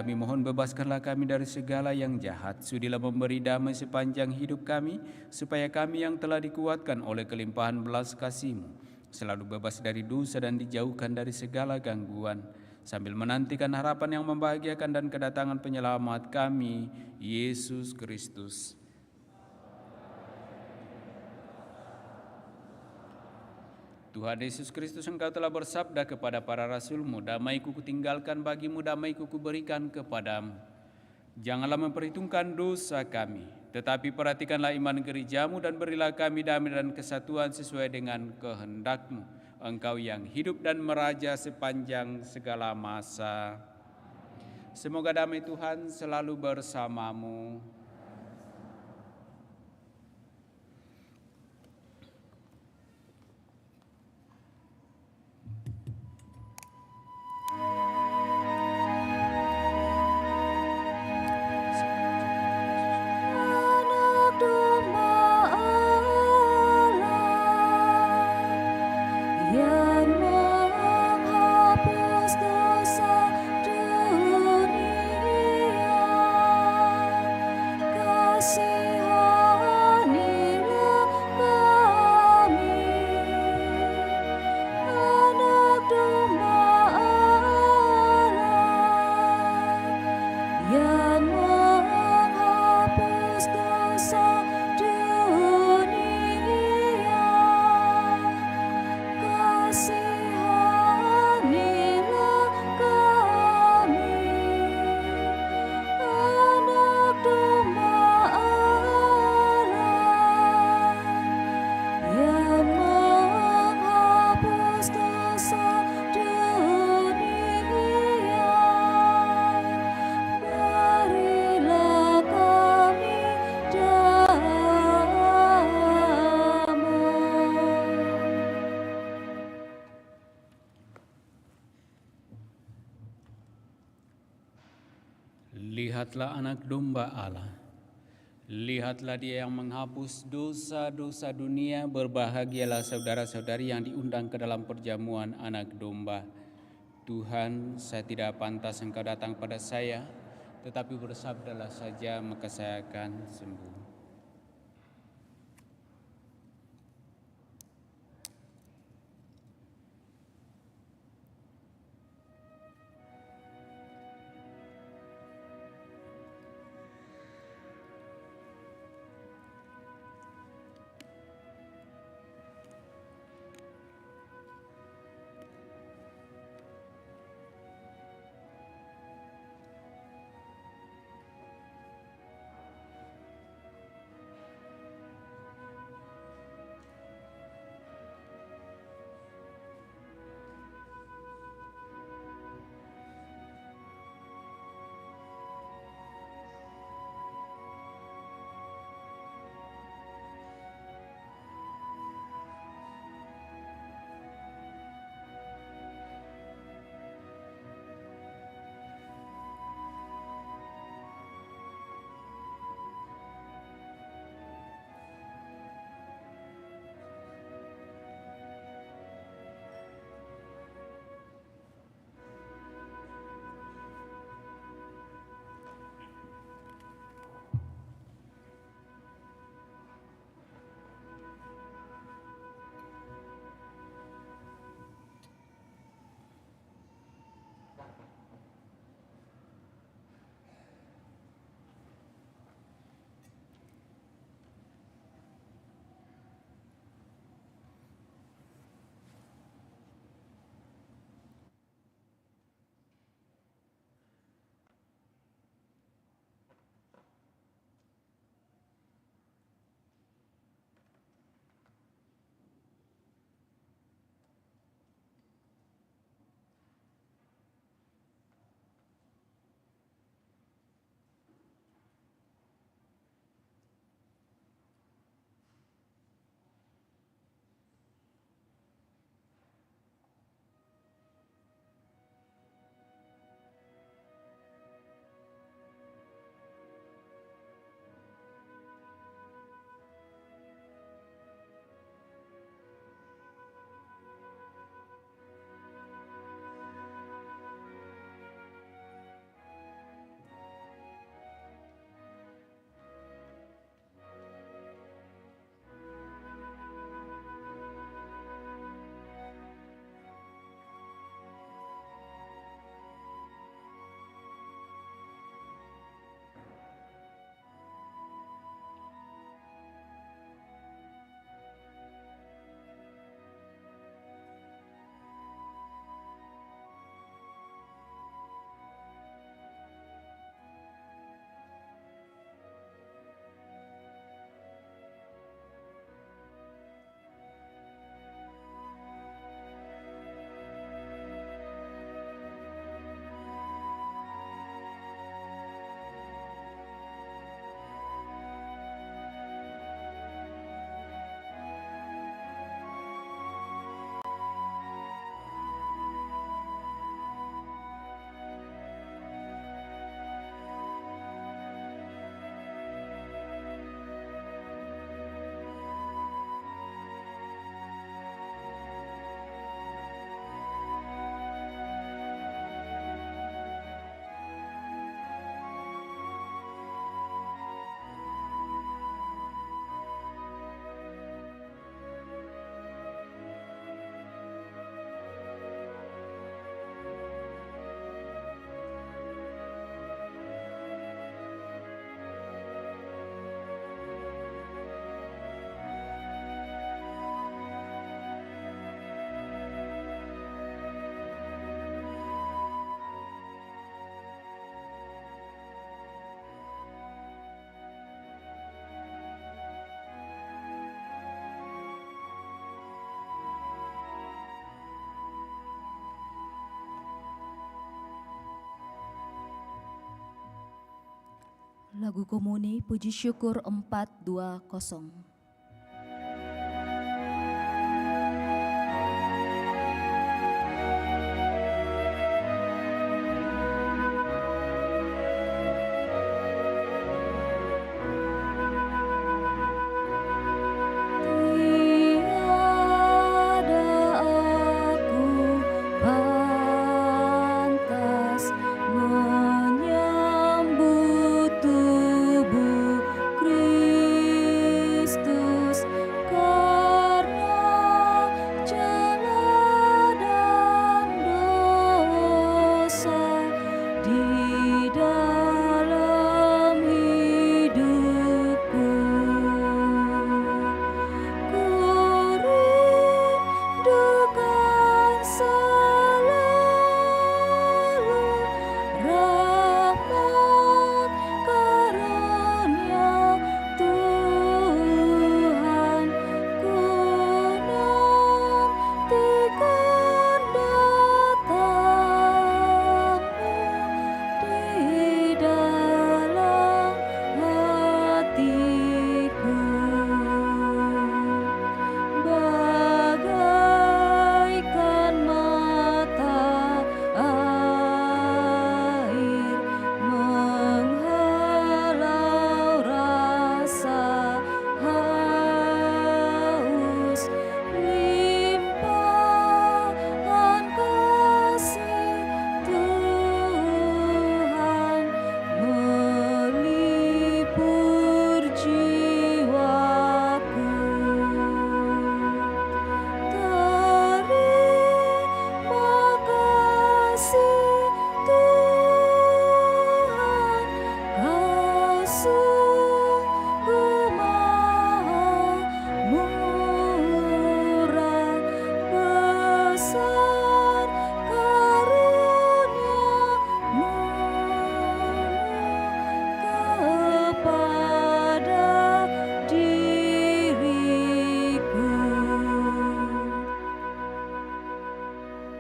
kami mohon bebaskanlah kami dari segala yang jahat. Sudilah memberi damai sepanjang hidup kami, supaya kami yang telah dikuatkan oleh kelimpahan belas kasih-Mu selalu bebas dari dosa dan dijauhkan dari segala gangguan, sambil menantikan harapan yang membahagiakan dan kedatangan penyelamat kami, Yesus Kristus. Tuhan Yesus Kristus, Engkau telah bersabda kepada para rasul-Mu, damai-Ku kutinggalkan bagimu, damai-Ku kuberikan kepadamu. Janganlah memperhitungkan dosa kami, tetapi perhatikanlah iman gereja-Mu dan berilah kami damai dan kesatuan sesuai dengan kehendak-Mu. Engkau yang hidup dan meraja sepanjang segala masa. Semoga damai Tuhan selalu bersamamu. Lihatlah anak domba Allah. Lihatlah Dia yang menghapus dosa-dosa dunia. Berbahagialah saudara-saudari yang diundang ke dalam perjamuan anak domba. Tuhan, saya tidak pantas Engkau datang pada saya, tetapi bersabdalah saja maka saya akan sembuh. Lagu Komuni Puji Syukur 420.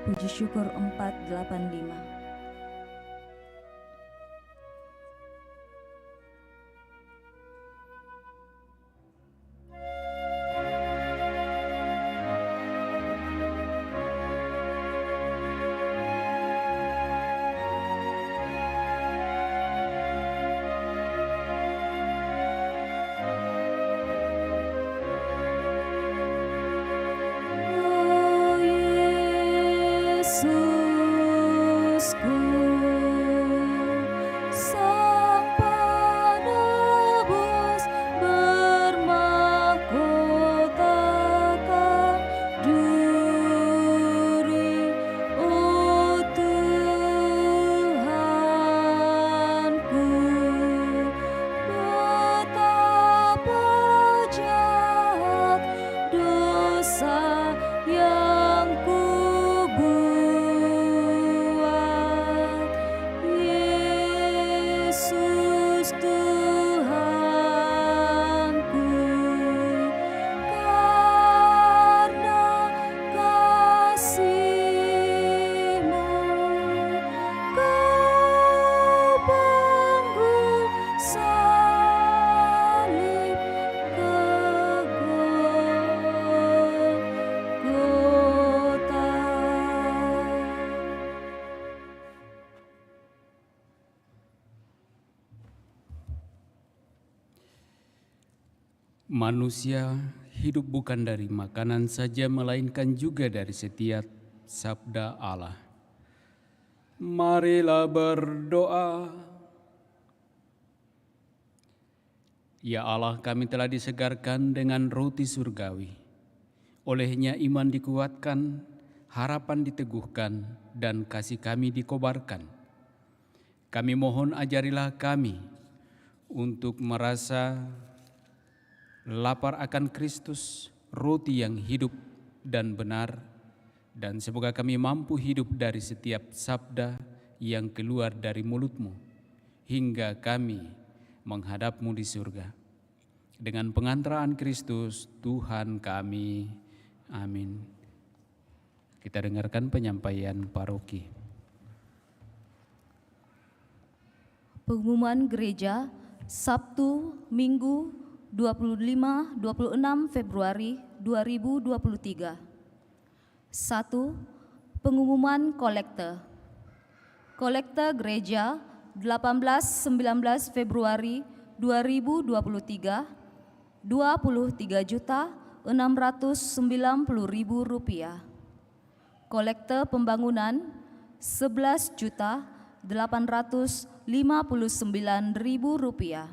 Puji Syukur 485. Manusia hidup bukan dari makanan saja, melainkan juga dari setiap sabda Allah. Marilah berdoa. Ya Allah, kami telah disegarkan dengan roti surgawi. Olehnya iman dikuatkan, harapan diteguhkan, dan kasih kami dikobarkan. Kami mohon ajarilah kami untuk merasa lapar akan Kristus, roti yang hidup dan benar, dan semoga kami mampu hidup dari setiap sabda yang keluar dari mulut-Mu, hingga kami menghadap-Mu di surga. Dengan pengantaraan Kristus, Tuhan kami. Amin. Kita dengarkan penyampaian paroki. Pengumuman gereja Sabtu, Minggu, 25-26 Februari 2023. 1. Pengumuman kolekte. Kolekte gereja 18-19 Februari 2023, Rp23.690.000. Kolekte pembangunan Rp11.859.000.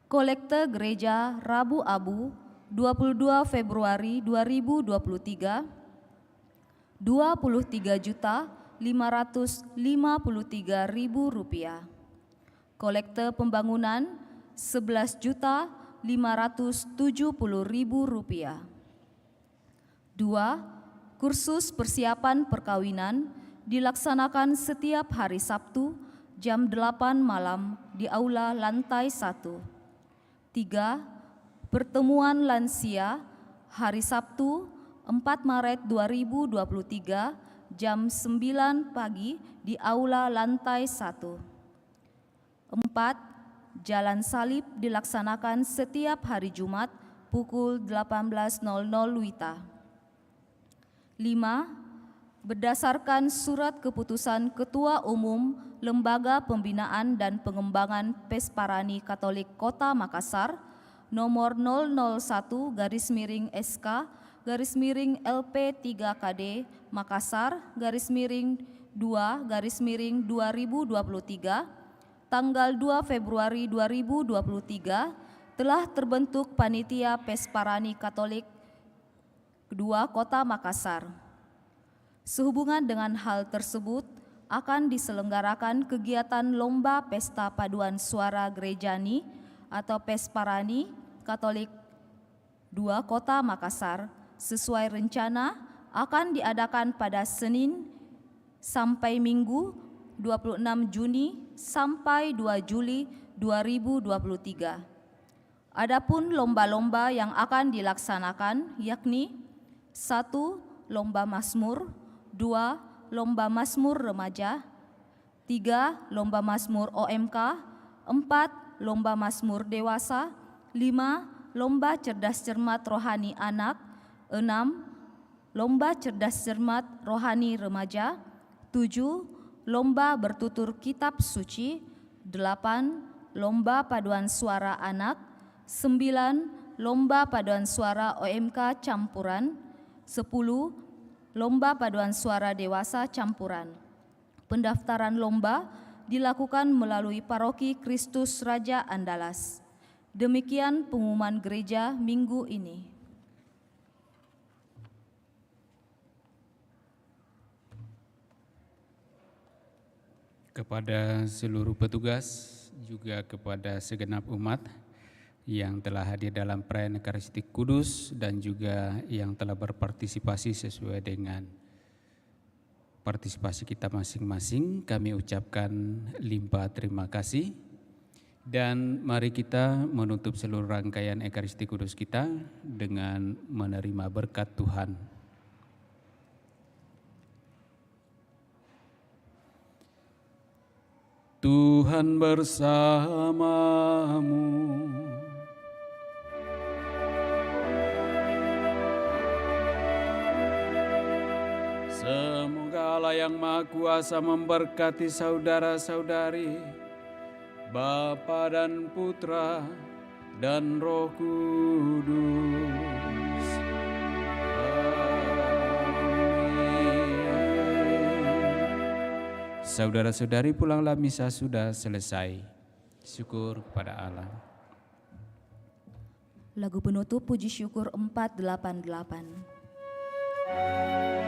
Kolekte gereja Rabu Abu 22 Februari 2023, Rp23.553.000. Kolekte pembangunan Rp11.570.000. 2. Kursus persiapan perkawinan dilaksanakan setiap hari Sabtu jam 8 malam di aula lantai 1. 3. Pertemuan lansia hari Sabtu 4 Maret 2023 jam 9 pagi di aula lantai 1. 4. Jalan salib dilaksanakan setiap hari Jumat pukul 18.00 WITA. 5. Berdasarkan surat keputusan Ketua Umum Lembaga Pembinaan dan Pengembangan Pesparani Katolik Kota Makassar nomor 001/SK/LP3KD Makassar /2/2023 tanggal 2 Februari 2023 telah terbentuk Panitia Pesparani Katolik kedua Kota Makassar. Sehubungan dengan hal tersebut, akan diselenggarakan kegiatan Lomba Pesta Paduan Suara Gerejani atau Pesparani Katolik 2 Kota Makassar sesuai rencana akan diadakan pada Senin sampai Minggu 26 Juni sampai 2 Juli 2023. Adapun lomba-lomba yang akan dilaksanakan yakni 1. Lomba Mazmur, 2. Lomba Mazmur Remaja, 3. Lomba Mazmur OMK, 4. Lomba Mazmur Dewasa, 5. Lomba Cerdas Cermat Rohani Anak, 6. Lomba Cerdas Cermat Rohani Remaja, 7. Lomba Bertutur Kitab Suci, 8. Lomba Paduan Suara Anak, 9. Lomba Paduan Suara OMK Campuran, 10. Lomba Paduan Suara Dewasa Campuran. Pendaftaran lomba dilakukan melalui Paroki Kristus Raja Andalas. Demikian pengumuman gereja minggu ini. Kepada seluruh petugas, juga kepada segenap umat yang telah hadir dalam perayaan Ekaristi Kudus dan juga yang telah berpartisipasi sesuai dengan partisipasi kita masing-masing, kami ucapkan limpah terima kasih. Dan mari kita menutup seluruh rangkaian Ekaristi Kudus kita dengan menerima berkat Tuhan. Tuhan bersamamu. Semoga Allah yang Maha Kuasa memberkati saudara-saudari, Bapa dan Putra dan Roh Kudus. Amin. Saudara-saudari, pulanglah misa sudah selesai. Syukur kepada Allah. Lagu penutup puji syukur 488.